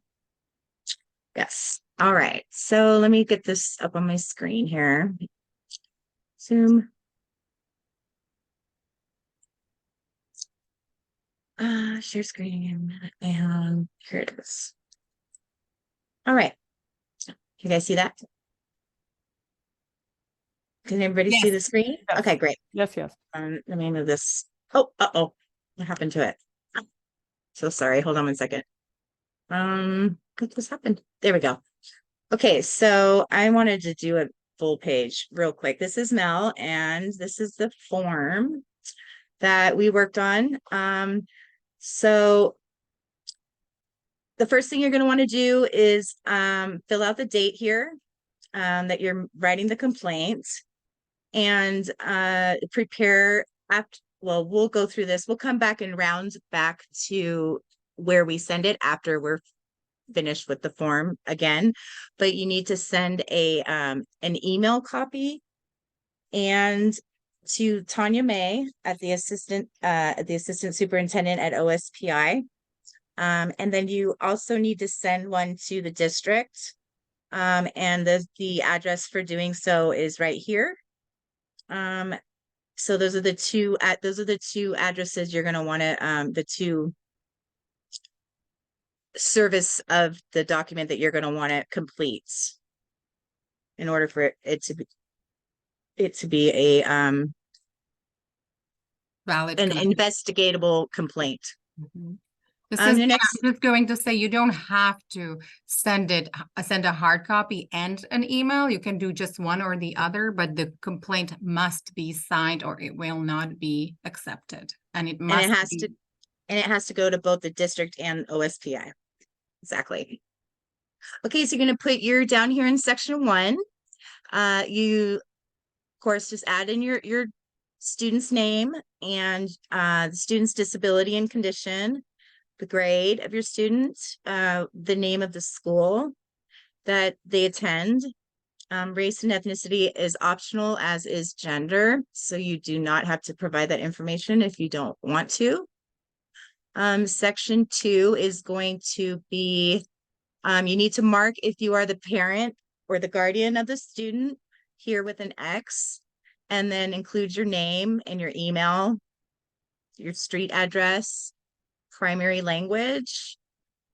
Speaker 6: Yes. All right. So let me get this up on my screen here. Zoom. Share screen again. And here it is. All right. You guys see that? Can everybody see
Speaker 2: Yes.
Speaker 6: the screen?
Speaker 1: Yes.
Speaker 6: Okay, great.
Speaker 1: Yes, yes.
Speaker 6: Let me move this. Oh, uh-oh. What happened to it? So sorry. Hold on one second. What just happened? There we go. Okay, so I wanted to do a full page real quick. This is Mel, and this is the form that we worked on. So the first thing you're going to want to do is fill out the date here that you're writing the complaint, and prepare after. Well, we'll go through this. We'll come back and round back to where we send it after we're finished with the form again, but you need to send an email copy and to Tanya May at the assistant superintendent at OSPI. And then you also need to send one to the district. And the address for doing so is right here. So those are the two addresses you're going to want to, the two service of the document that you're going to want to complete in order for it to be a
Speaker 2: Valid.
Speaker 6: an
Speaker 2: complaint.
Speaker 6: investigatable complaint.
Speaker 2: Mhm. This
Speaker 6: The
Speaker 2: is,
Speaker 6: next-
Speaker 2: I'm just going to say, you don't have to send a hard copy and an email. You can do just one or the other, but the complaint must be signed or it will not be accepted. And it must
Speaker 6: and it has to go to both the district and OSPI. Exactly. Okay, so you're going to put your down here in section 1. You of course just add in your student's name and the student's disability and condition, the grade of your student, the name of the school that they attend. Race and ethnicity is optional, as is gender, so you do not have to provide that information if you don't want to. Section 2 is going to be, you need to mark if you are the parent or the guardian of the student here with an X, and then include your name and your email, your street address, primary language,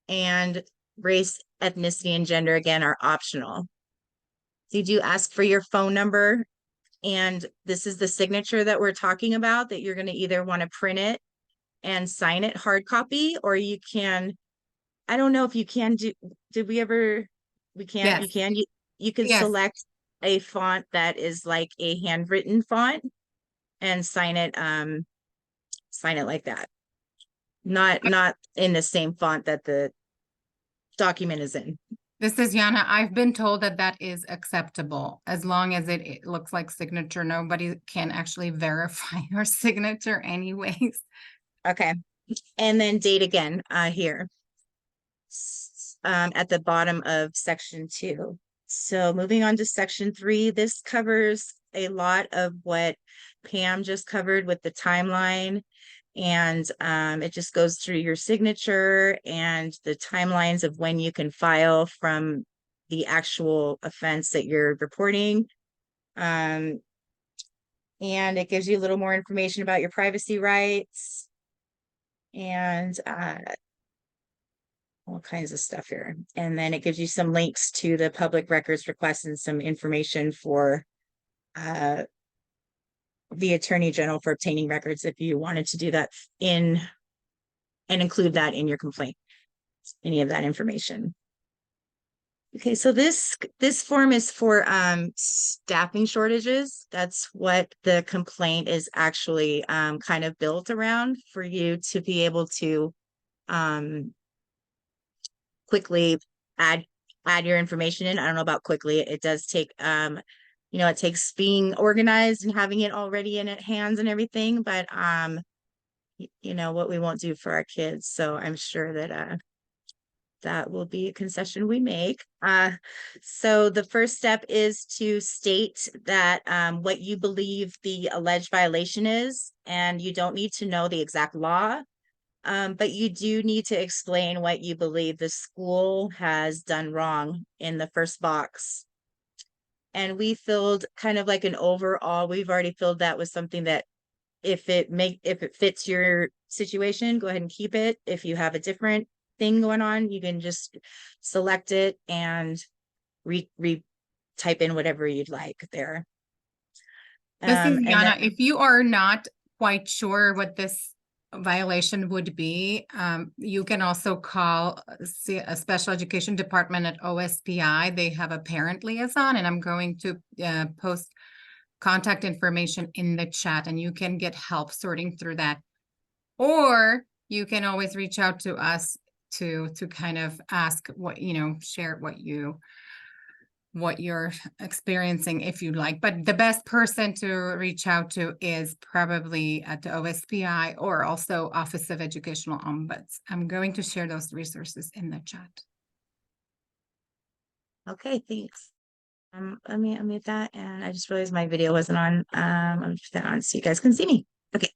Speaker 6: and race, ethnicity, and gender again are optional. You do ask for your phone number, and this is the signature that we're talking about, that you're going to either want to print it and sign it hard copy, or you can, I don't know if you can do, did we ever, we can,
Speaker 2: Yes.
Speaker 6: you can
Speaker 2: Yes.
Speaker 6: select a font that is like a handwritten font and sign it like that. Not in the same font that the document is in.
Speaker 2: This is Yana. I've been told that that is acceptable as long as it looks like signature. Nobody can actually verify your signature anyways.
Speaker 6: Okay. And then date again, here. At the bottom of section 2. So moving on to section 3, this covers a lot of what Pam just covered with the timeline And it just goes through your signature and the timelines of when you can file from the actual offense that you're reporting. And it gives you a little more information about your privacy rights and all kinds of stuff here. And then it gives you some links to the public records request and some information for the Attorney General for obtaining records if you wanted to do that and include that in your complaint, any of that information. Okay, so this form is for staffing shortages. That's what the complaint is actually kind of built around, for you to be able to quickly add your information in. I don't know about quickly. It does take it takes being organized and having it already in at hands and everything, but what we won't do for our kids. So I'm sure that that will be a concession we make. So the first step is to state that what you believe the alleged violation is, and you don't need to know the exact law, but you do need to explain what you believe the school has done wrong in the first box. And we filled kind of like an overall, we've already filled that with something that if it fits your situation, go ahead and keep it. If you have a different thing going on, you can just select it and type in whatever you'd like there.
Speaker 2: This is
Speaker 6: And
Speaker 2: Yana.
Speaker 6: then-
Speaker 2: If you are not quite sure what this violation would be, you can also call a special education department at OSPI. They have a parent liaison, and I'm going to post contact information in the chat, and you can get help sorting through that. Or you can always reach out to us to kind of ask what, share what you're experiencing if you'd like. But the best person to reach out to is probably at the OSPI or also Office of Educational Ombuds. I'm going to share those resources in the chat.
Speaker 6: Okay, thanks. Let me unmute that, and I just realized my video wasn't on. I'm gonna put that on so you guys can see me. Okay.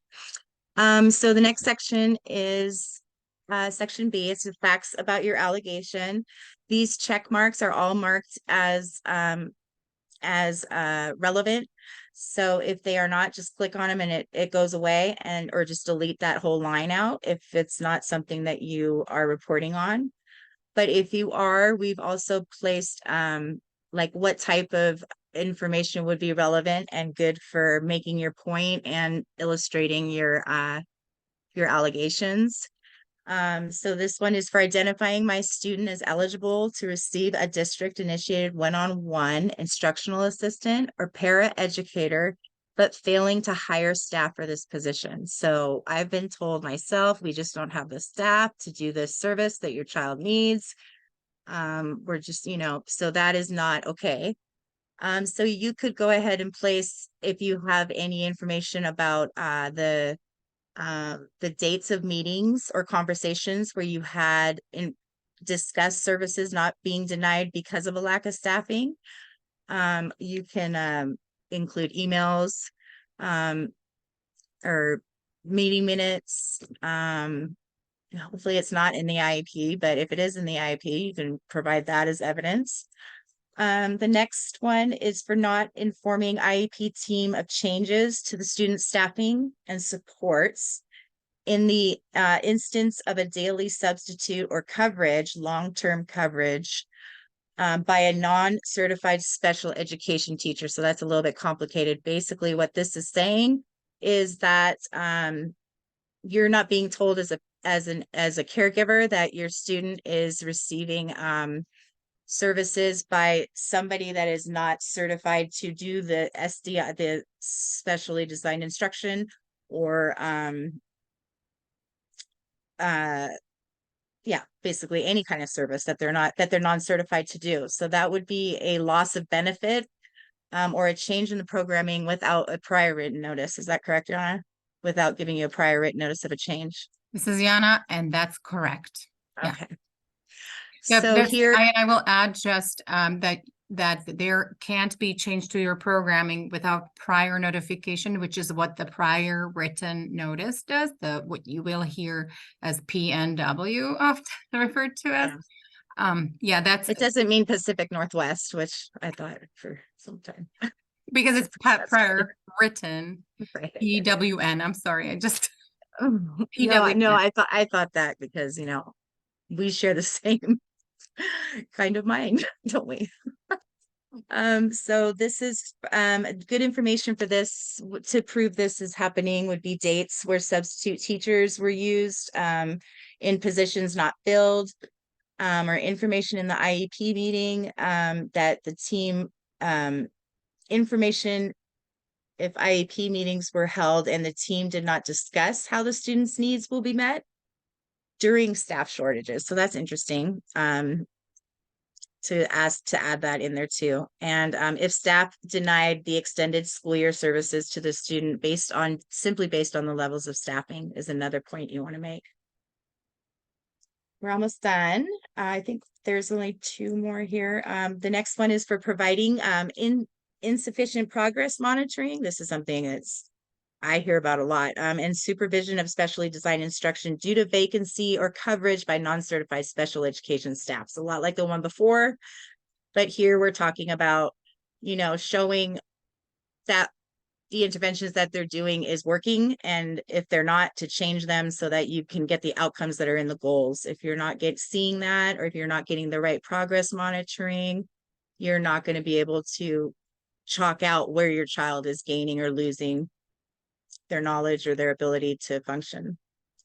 Speaker 6: So the next section is section B. It's the facts about your allegation. These check marks are all marked as relevant. So if they are not, just click on them and it goes away, or just delete that whole line out if it's not something that you are reporting on. But if you are, we've also placed like what type of information would be relevant and good for making your point and illustrating your allegations. So this one is for identifying my student as eligible to receive a district initiated one-on-one instructional assistant or para-educator, but failing to hire staff for this position. So I've been told myself, we just don't have the staff to do this service that your child needs. We're just, so that is not okay. So you could go ahead and place, if you have any information about the dates of meetings or conversations where you had discussed services not being denied because of a lack of staffing. You can include emails or meeting minutes. Hopefully it's not in the IEP, but if it is in the IEP, you can provide that as evidence. The next one is for not informing IEP team of changes to the student staffing and supports in the instance of a daily substitute or coverage, long-term coverage by a non-certified special education teacher. So that's a little bit complicated. Basically, what this is saying is that you're not being told as a caregiver that your student is receiving services by somebody that is not certified to do the SDI, the specially designed instruction, or basically any kind of service that they're non-certified to do. So that would be a loss of benefit or a change in the programming without a prior written notice. Is that correct, Yana? Without giving you a prior written notice of a change.
Speaker 2: This is Yana, and that's correct. Yeah.
Speaker 6: Okay.
Speaker 2: Yep,
Speaker 6: So here,
Speaker 2: I will add just that that there can't be change to your programming without prior notification, which is what the prior written notice does, what you will hear as PNW often referred to as. Yeah, that's
Speaker 6: It doesn't mean Pacific Northwest, which I thought for some time.
Speaker 2: because it's
Speaker 6: That's
Speaker 2: prior written
Speaker 6: Right.
Speaker 2: PWN. I'm sorry, I just
Speaker 6: No,
Speaker 2: PWN.
Speaker 6: I thought that because, you know, we share the same kind of mind, don't we? So this is good information for this to prove this is happening would be dates where substitute teachers were used in positions not filled, or information in the IEP meeting that the team information if IEP meetings were held and the team did not discuss how the students' needs will be met during staff shortages. So that's interesting. To add that in there too. And if staff denied the extended school year services to the student simply based on the levels of staffing is another point you want to make. We're almost done. I think there's only 2 more here. The next one is for providing insufficient progress monitoring. This is something I hear about a lot, and supervision of specially designed instruction due to vacancy or coverage by non-certified special education staff. So a lot like the one before, but here we're talking about, you know, showing that the interventions that they're doing is working, and if they're not, to change them so that you can get the outcomes that are in the goals. If you're not seeing that, or if you're not getting the right progress monitoring, you're not going to be able to chalk out where your child is gaining or losing their knowledge or their ability to function.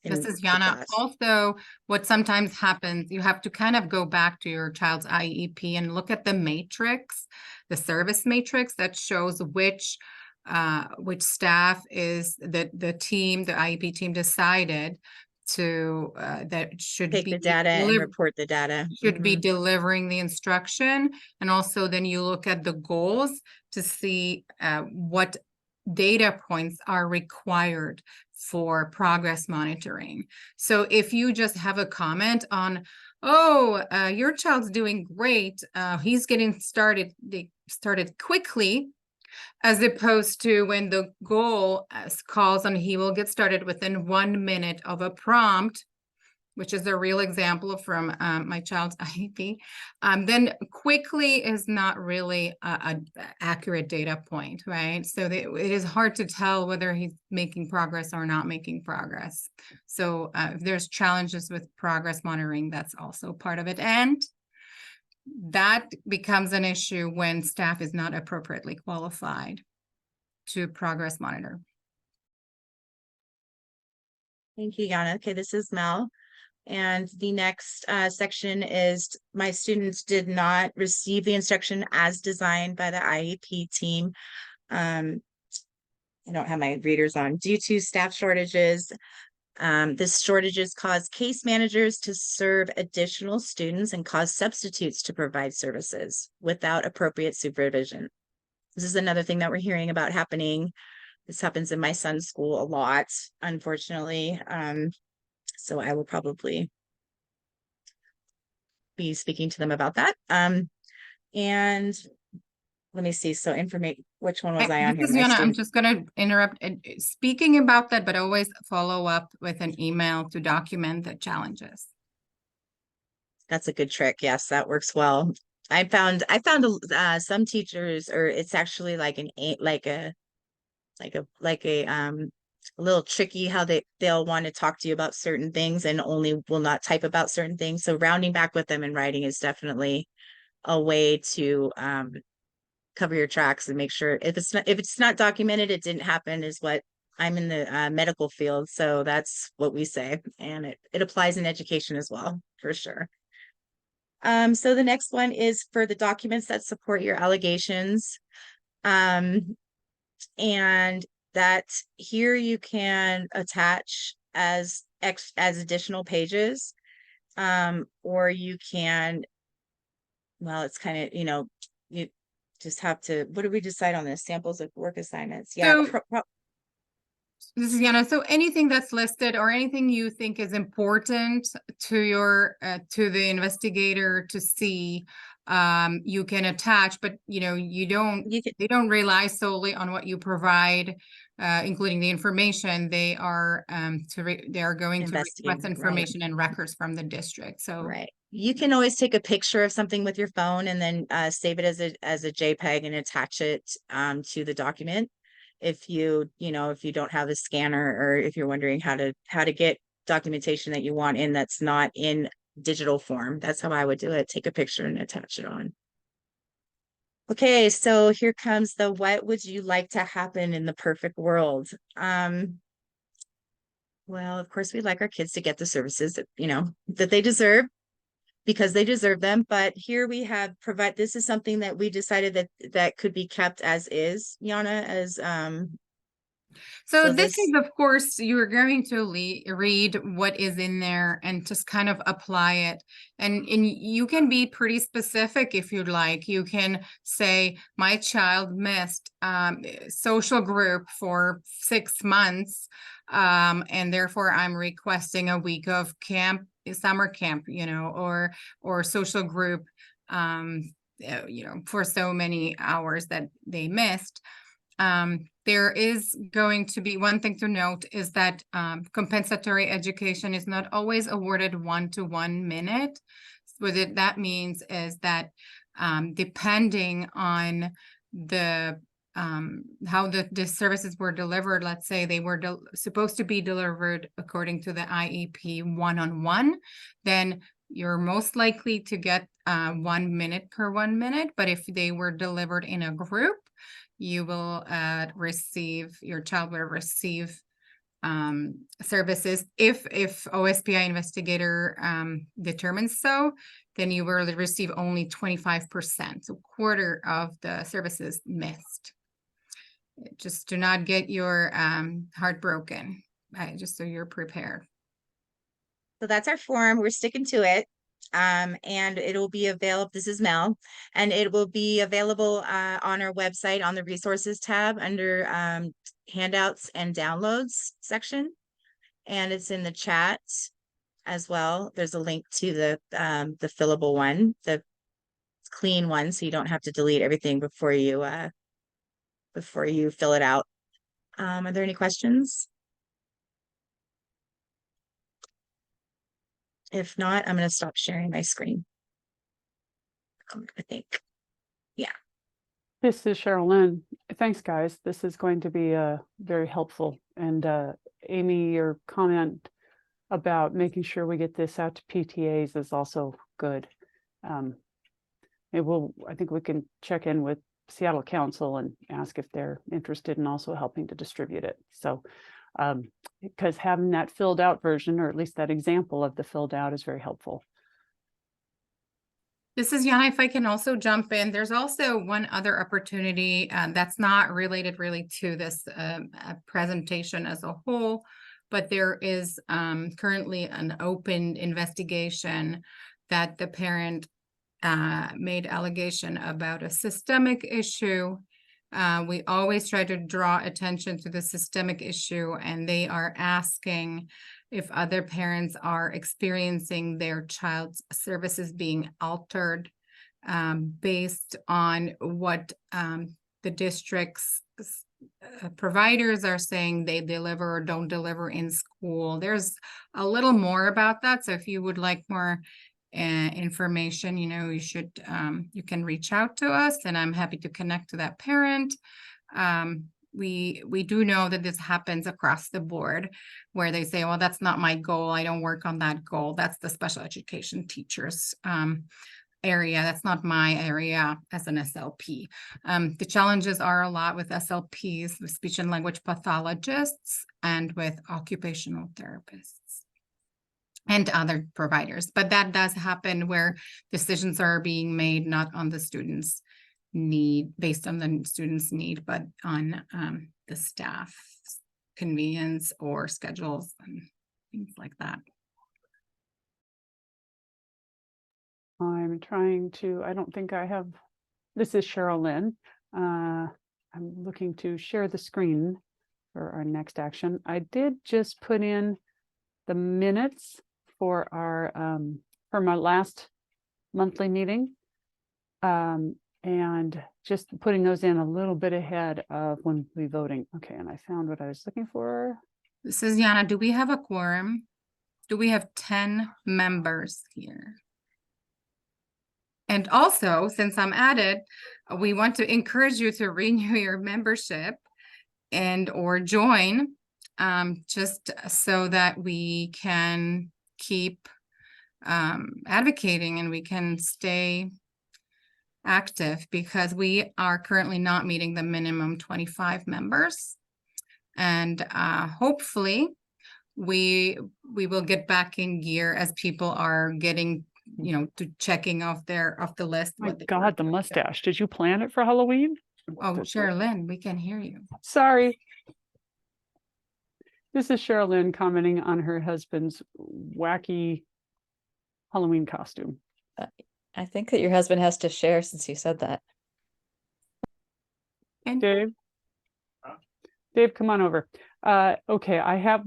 Speaker 2: This is Yana. Also, what sometimes happens, you have to kind of go back to your child's IEP and look at the matrix, the service matrix that shows which staff is the team, the IEP team decided to that should
Speaker 6: take
Speaker 2: be
Speaker 6: the data and report the data.
Speaker 2: Should be delivering the instruction. And also then you look at the goals to see what data points are required for progress monitoring. So if you just have a comment on, oh, your child's doing great, he's getting started, they started quickly, as opposed to when the goal calls on he will get started within 1 minute of a prompt, which is a real example from my child's IEP, then quickly is not really an accurate data point, right? So it is hard to tell whether he's making progress or not making progress. So if there's challenges with progress monitoring, that's also part of it. And that becomes an issue when staff is not appropriately qualified to progress monitor.
Speaker 6: Thank you, Yana. Okay, this is Mel. And the next section is my students did not receive the instruction as designed by the IEP team. I don't have my readers on. Due to staff shortages, this shortages cause case managers to serve additional students and cause substitutes to provide services without appropriate supervision. This is another thing that we're hearing about happening. This happens in my son's school a lot, unfortunately. So I will probably be speaking to them about that. And let me see. So which one was I on here?
Speaker 2: I'm just going to interrupt. Speaking about that, but always follow up with an email to document the challenges.
Speaker 6: That's a good trick. Yes, that works well. I found some teachers, or it's actually like a little tricky how they'll want to talk to you about certain things and only will not type about certain things. So rounding back with them in writing is definitely a way to cover your tracks and make sure if it's not documented, it didn't happen, is what I'm in the medical field. So that's what we say. And it applies in education as well, for sure. So the next one is for the documents that support your allegations. And that here you can attach as additional pages, or you can, well, it's kind of, you just have to, what do we decide on this? Samples of work assignments. Yeah.
Speaker 2: So, This is Yana. So anything that's listed or anything you think is important to your to the investigator to see, you can attach, but you know,
Speaker 6: You can,
Speaker 2: they don't rely solely on what you provide, including the information. They are they are going to request
Speaker 6: investigate, right.
Speaker 2: information and records from the district. So
Speaker 6: Right. You can always take a picture of something with your phone and then save it as a JPEG and attach it to the document. If you know, if you don't have a scanner, or if you're wondering how to get documentation that you want in that's not in digital form, that's how I would do it. Take a picture and attach it on. Okay, so here comes the what would you like to happen in the perfect world? Well, of course, we'd like our kids to get the services that, you know, that they deserve, because they deserve them. But here we have this is something that we decided that could be kept as is, Yana, as
Speaker 2: So
Speaker 6: so
Speaker 2: this
Speaker 6: this,
Speaker 2: is, of course, you're going to read what is in there and just kind of apply it. And you can be pretty specific if you'd like. You can say, my child missed social group for 6 months, and therefore I'm requesting a week of summer camp, you know, or social group, you know, for so many hours that they missed. There is going to be one thing to note is that compensatory education is not always awarded 1-to-1 minute. What that means is that depending on the how the services were delivered, let's say they were supposed to be delivered according to the IEP one-on-one, then you're most likely to get 1 minute per 1 minute. But if they were delivered in a group, you will your child will receive services. If OSPI investigator determines so, then you will receive only 25%, so quarter of the services missed. Just do not get your heart broken, just so you're prepared.
Speaker 6: so that's our form. We're sticking to it. And it'll be available. This is Mel, and it will be available on our website on the resources tab under handouts and downloads section. And it's in the chat as well. There's a link to the fillable one, the clean one, so you don't have to delete everything before you fill it out. Are there any questions? If not, I'm going to stop sharing my screen. I think. Yeah.
Speaker 1: This is Cheryl Lynn. Thanks, guys. This is going to be very helpful. And Amy, your comment about making sure we get this out to PTAs is also good. I think we can check in with Seattle Council and ask if they're interested in also helping to distribute it. So, because having that filled out version, or at least that example of the filled out, is very helpful.
Speaker 2: This is Yana. If I can also jump in, there's also one other opportunity that's not related really to this presentation as a whole, but there is currently an open investigation that the parent made allegation about a systemic issue. We always try to draw attention to the systemic issue, and they are asking if other parents are experiencing their child's services being altered based on what the district's providers are saying they deliver or don't deliver in school. There's a little more about that. So if you would like more information, you know, you can reach out to us, and I'm happy to connect to that parent. We do know that this happens across the board, where they say, well, that's not my goal. I don't work on that goal. That's the special education teachers area. That's not my area as an SLP. The challenges are a lot with SLPs, with speech and language pathologists, and with occupational therapists and other providers. But that does happen where decisions are being made not on the student's need, based on the student's need, but on the staff convenience or schedules and things like that.
Speaker 1: I'm trying to, I don't think I have, this is Cheryl Lynn. I'm looking to share the screen. for our next action. I did just put in the minutes for our from our last monthly meeting. And just putting those in a little bit ahead of when we voting. Okay, and I found what I was looking for.
Speaker 2: This is Yana. Do we have a quorum? Do we have 10 members here? And also, since I'm added, we want to encourage you to renew your membership and or join, just so that we can keep advocating and we can stay active, because we are currently not meeting the minimum 25 members. And hopefully we will get back in gear as people are getting, you know, to checking off the list.
Speaker 1: My
Speaker 2: what they
Speaker 1: God, the mustache. Did you plan it for Halloween?
Speaker 2: Oh, Sherilyn, we can hear you.
Speaker 1: Sorry. This is Sherilyn commenting on her husband's wacky Halloween costume.
Speaker 5: I think that your husband has to share since you said that.
Speaker 2: And
Speaker 1: Dave? Dave, come on over. Okay, I have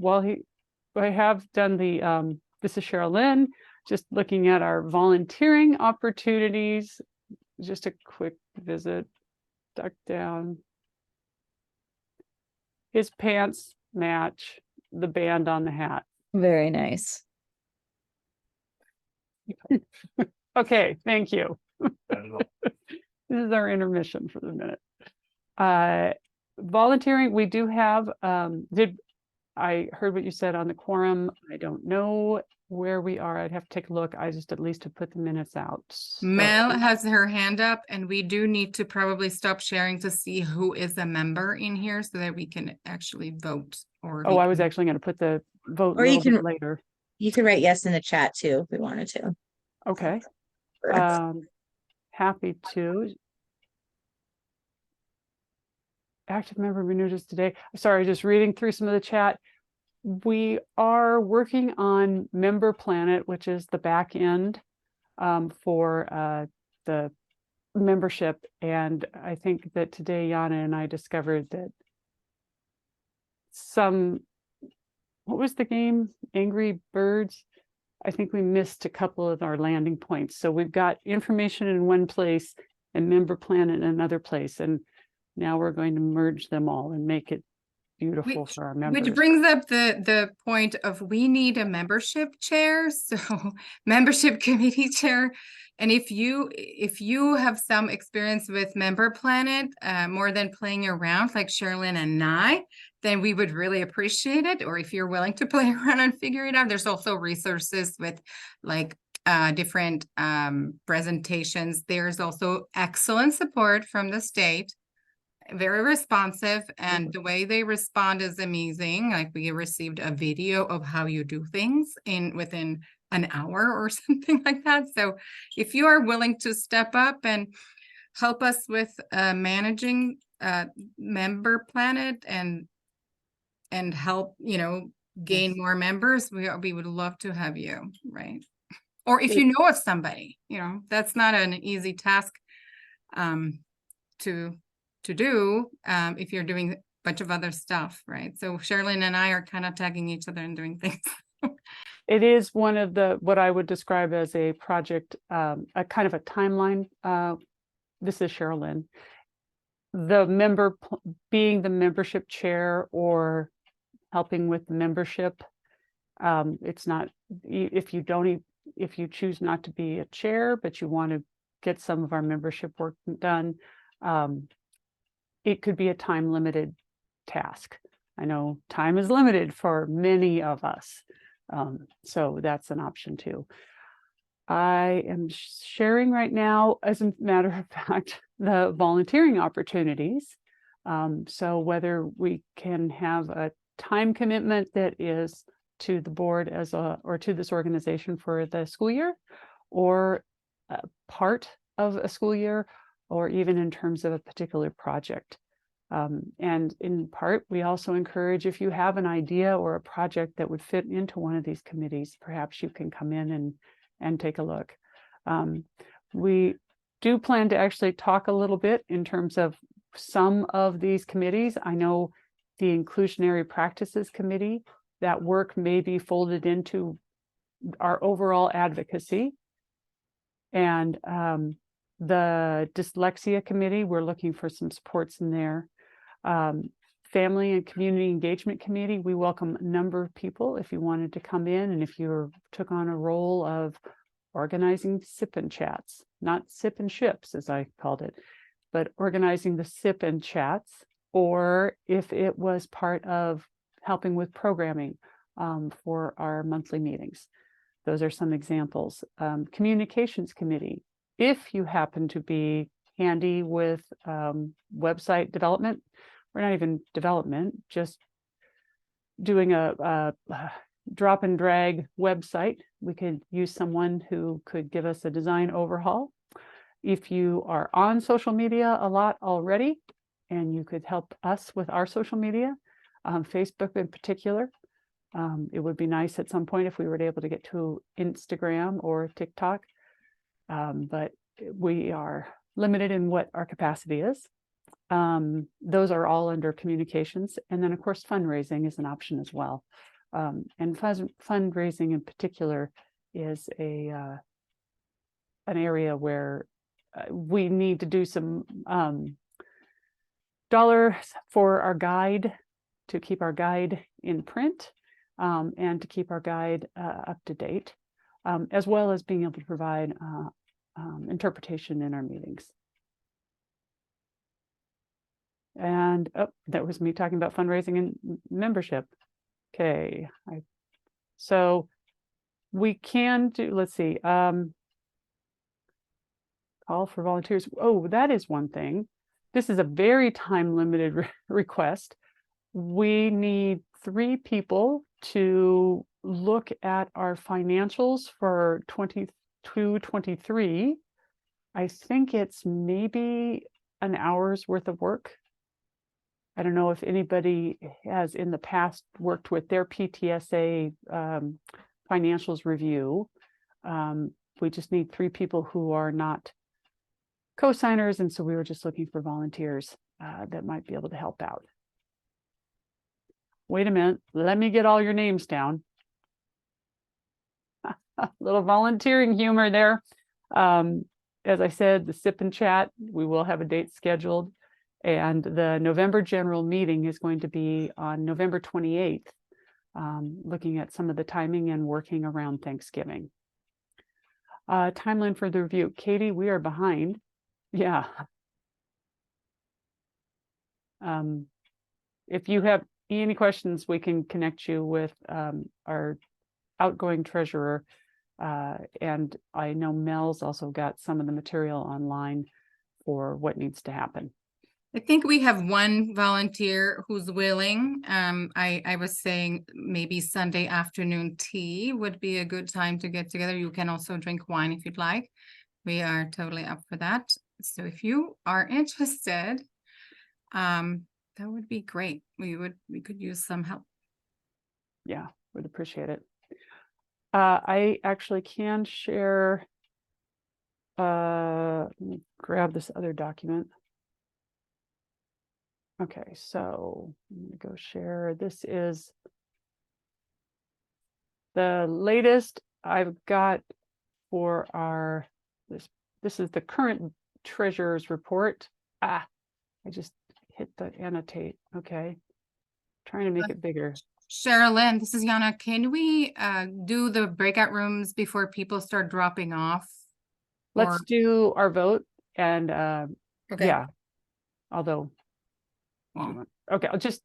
Speaker 1: done the this is Sherilyn, just looking at our volunteering opportunities. Just a quick visit, duck down. His pants match the band on the hat.
Speaker 5: Very nice.
Speaker 1: Okay, thank you. This is our intermission for the minute. Volunteering, we do have, I heard what you said on the quorum. I don't know where we are. I'd have to take a look. I just at least have put the minutes out. So-
Speaker 2: Mel has her hand up, and we do need to probably stop sharing to see who is a member in here so that we can actually vote. Or
Speaker 1: Oh,
Speaker 2: we
Speaker 1: I was
Speaker 2: can-
Speaker 1: actually going to put the vote a
Speaker 6: Or you
Speaker 1: little bit
Speaker 6: can-
Speaker 1: later.
Speaker 6: You can write yes in the chat too, if we wanted to.
Speaker 1: Okay. Happy to. Active member renewed us today. Sorry, just reading through some of the chat. We are working on Member Planet, which is the back end for the membership. And I think that today Yana and I discovered that what was the game? Angry Birds. I think we missed a couple of our landing points. So we've got information in one place and Member Planet in another place. And now we're going to merge them all and make it beautiful for our members.
Speaker 2: Which brings up the point of we need a membership chair, so membership committee chair. And if you have some experience with Member Planet, more than playing around like Sherilyn and I, then we would really appreciate it. Or if you're willing to play around and figure it out, there's also resources with like different presentations. There's also excellent support from the state. Very responsive, and the way they respond is amazing. Like we received a video of how you do things within an hour or something like that. So if you are willing to step up and help us with managing Member Planet and help, you know, gain
Speaker 1: Yes.
Speaker 2: more members, we would love to have you, right? Or if you know of somebody, you know, that's not an easy task to do if you're doing a bunch of other stuff, right? So Sherilyn and I are kind of tagging each other and doing things.
Speaker 1: It is one of what I would describe as a project, a kind of a timeline. This is Sherilyn. The member being the membership chair or helping with the membership. It's not, if you choose not to be a chair, but you want to get some of our membership work done, it could be a time limited task. I know time is limited for many of us. So that's an option too. I am sharing right now, as a matter of fact, the volunteering opportunities. So whether we can have a time commitment that is to the board or to this organization for the school year, or a part of a school year, or even in terms of a particular project. And in part, we also encourage, if you have an idea or a project that would fit into one of these committees, perhaps you can come in and take a look. We do plan to actually talk a little bit in terms of some of these committees. I know the Inclusionary Practices Committee. That work may be folded into our overall advocacy. And the Dyslexia Committee, we're looking for some supports in there. Family and Community Engagement Committee, we welcome a number of people if you wanted to come in and if you took on a role of organizing sip and chats, not sip and ships as I called it, but organizing the sip and chats, or if it was part of helping with programming for our monthly meetings. Those are some examples. Communications Committee, if you happen to be handy with website development, or not even development, just doing a drop and drag website, we could use someone who could give us a design overhaul. If you are on social media a lot already, and you could help us with our social media, Facebook in particular, it would be nice at some point if we were able to get to Instagram or TikTok, but we are limited in what our capacity is. Those are all under communications. And then of course, fundraising is an option as well. And fundraising in particular is an area where we need to do some dollars for our guide, to keep our guide in print, and to keep our guide up to date, as well as being able to provide interpretation in our meetings. And that was me talking about fundraising and membership. Okay, so we can do, let's see, call for volunteers. Oh, that is one thing. This is a very time limited request. We need 3 people to look at our financials for 22-23. I think it's maybe an hour's worth of work. I don't know if anybody has in the past worked with their PTSA financials review. We just need 3 people who are not co-signers, and so we were just looking for volunteers that might be able to help out. Wait a minute, let me get all your names down. A little volunteering humor there. As I said, the sip and chat, we will have a date scheduled. And the November general meeting is going to be on November 28th, looking at some of the timing and working around Thanksgiving. Timeline for the review. Katie, we are behind. Yeah. If you have any questions, we can connect you with our outgoing treasurer. And I know Mel's also got some of the material online for what needs to happen.
Speaker 2: I think we have one volunteer who's willing. I was saying maybe Sunday afternoon tea would be a good time to get together. You can also drink wine if you'd like. We are totally up for that. So if you are interested, that would be great. We could use some help.
Speaker 1: Yeah, would appreciate it. I actually can share. Let me grab this other document. Okay, so I'm gonna go share. This is the latest I've got for our this is the current treasurer's report. I just hit the annotate. Okay, trying to make it bigger.
Speaker 2: Sherilyn, this is Yana. Can we do the breakout rooms before people start dropping off?
Speaker 1: Let's do our vote and
Speaker 2: Okay.
Speaker 1: yeah. Although
Speaker 2: Well,
Speaker 1: okay, I'll just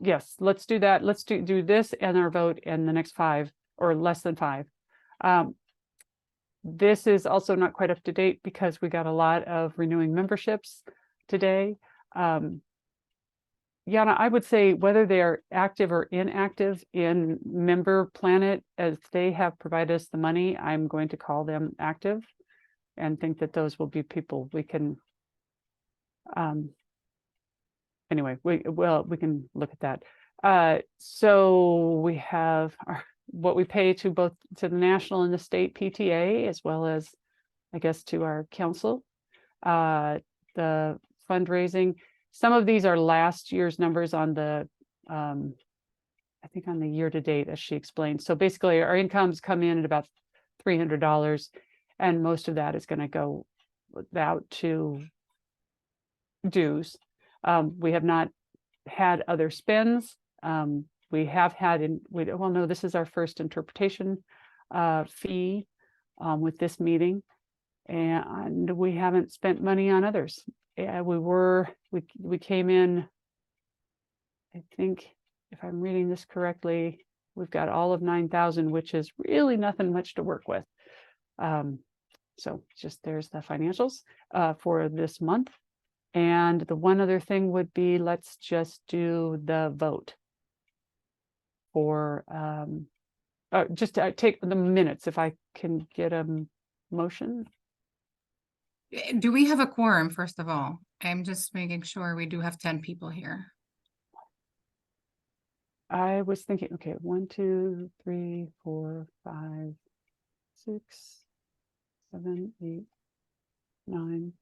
Speaker 1: yes, let's do that. Let's do this and our vote and the next 5 or less than 5. This is also not quite up to date because we got a lot of renewing memberships today. Yana, I would say whether they are active or inactive in Member Planet, as they have provided us the money, I'm going to call them active and think that those will be people we can anyway, we can look at that. So we have what we pay to both to the national and the state PTA, as well as, I guess, to our council. The fundraising, some of these are last year's numbers on the, I think on the year to date, as she explained. So basically our incomes come in at about $300 and most of that is going to go out to dues. We have not had other spends. We have had well, no, this is our first interpretation fee with this meeting, and we haven't spent money on others. We came in, I think, if I'm reading this correctly, we've got all of 9,000, which is really nothing much to work with. So just there's the financials for this month. And the one other thing would be, let's just do the vote for just to take the minutes, if I can get a motion.
Speaker 2: Do we have a quorum, first of all? I'm just making sure we do have 10 people here.
Speaker 1: I was thinking, okay, 1, 2, 3, 4, 5, 6, 7, 8, 9.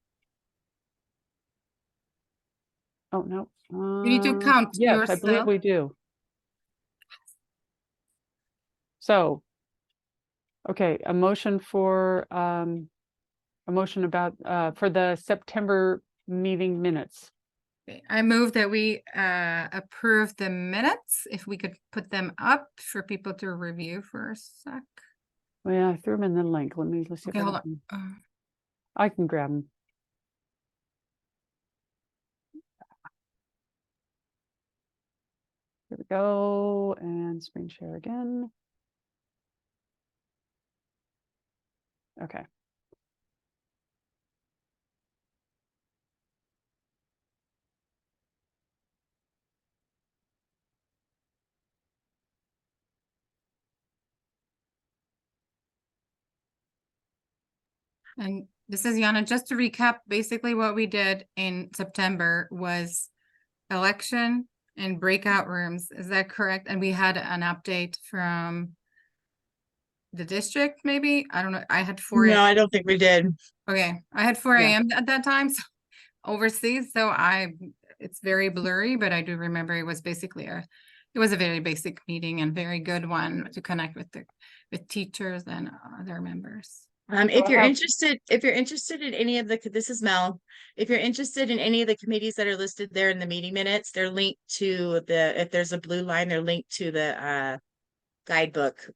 Speaker 1: Oh, no.
Speaker 2: You need to count
Speaker 1: Yes, I believe
Speaker 2: yourself.
Speaker 1: we do. So, okay, a motion about for the September meeting minutes.
Speaker 2: I move that we approve the minutes, if we could put them up for people to review for a sec.
Speaker 1: Well, I threw them in the link. Let's see
Speaker 2: Okay,
Speaker 1: if
Speaker 2: hold on.
Speaker 1: I can grab them. Here we go, and screen share again. Okay.
Speaker 2: And this is Yana. Just to recap, basically what we did in September was election and breakout rooms. Is that correct? And we had an update from the district, maybe? I don't know. I had 4
Speaker 6: No,
Speaker 2: a.m.
Speaker 6: I don't think we did.
Speaker 2: Okay, I had 4
Speaker 1: Yeah.
Speaker 2: a.m. at that time, so overseas. So it's very blurry, but I do remember it was basically it was a very basic meeting and very good one to connect with teachers and other members.
Speaker 6: If
Speaker 1: I
Speaker 6: you're
Speaker 1: have-
Speaker 6: interested in any of this is Mel. If you're interested in any of the committees that are listed there in the meeting minutes, they're linked to if there's a blue line, they're linked to the guidebook,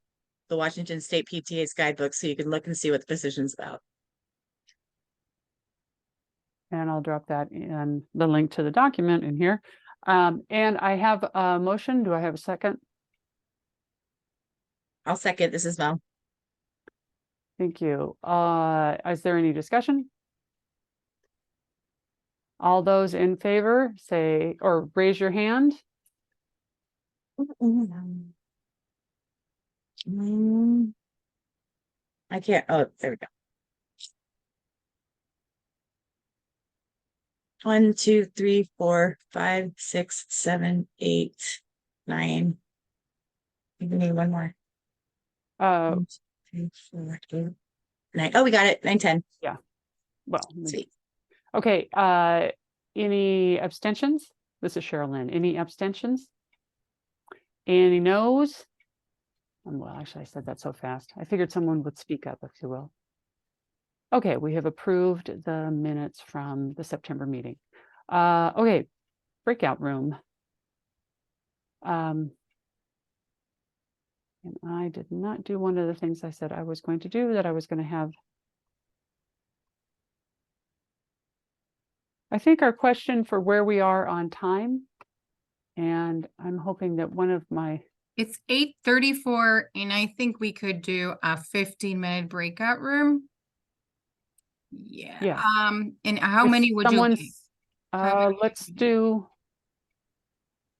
Speaker 6: the Washington State PTA's guidebook, so you can look and see what the position's about.
Speaker 1: And I'll drop that in the link to the document in here. And I have a motion. Do I have a second?
Speaker 6: I'll second. This is Mel.
Speaker 1: Thank you. Is there any discussion? All those in favor say, or raise your hand.
Speaker 6: I can't. Oh, there we go. 1, 2, 3, 4, 5, 6, 7, 8, 9. We need one more. 1, 2, 3, 4, 8, 9. Oh, we got it. 9, 10.
Speaker 1: Well,
Speaker 6: Sweet.
Speaker 1: okay. Any abstentions? This is Cheryl Lynn. Any abstentions? Any noes? Well, actually, I said that so fast. I figured someone would speak up, if you will. Okay, we have approved the minutes from the September meeting. Okay, breakout room. And I did not do one of the things I said I was going to do, that I was going to have. I think our question for where we are on time, and I'm hoping that one of my,
Speaker 2: It's 8:34, and I think we could do a 15-minute breakout room. Yeah. And how
Speaker 1: if
Speaker 2: many would you like?
Speaker 1: someone's,
Speaker 2: How many
Speaker 1: let's
Speaker 2: would you
Speaker 1: do,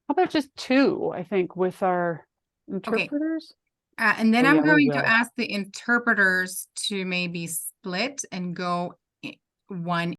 Speaker 1: how about just 2, I think, with our interpreters?
Speaker 2: And then
Speaker 1: Oh,
Speaker 2: I'm
Speaker 1: yeah, we
Speaker 2: going to
Speaker 1: will.
Speaker 2: ask the interpreters to maybe split and go one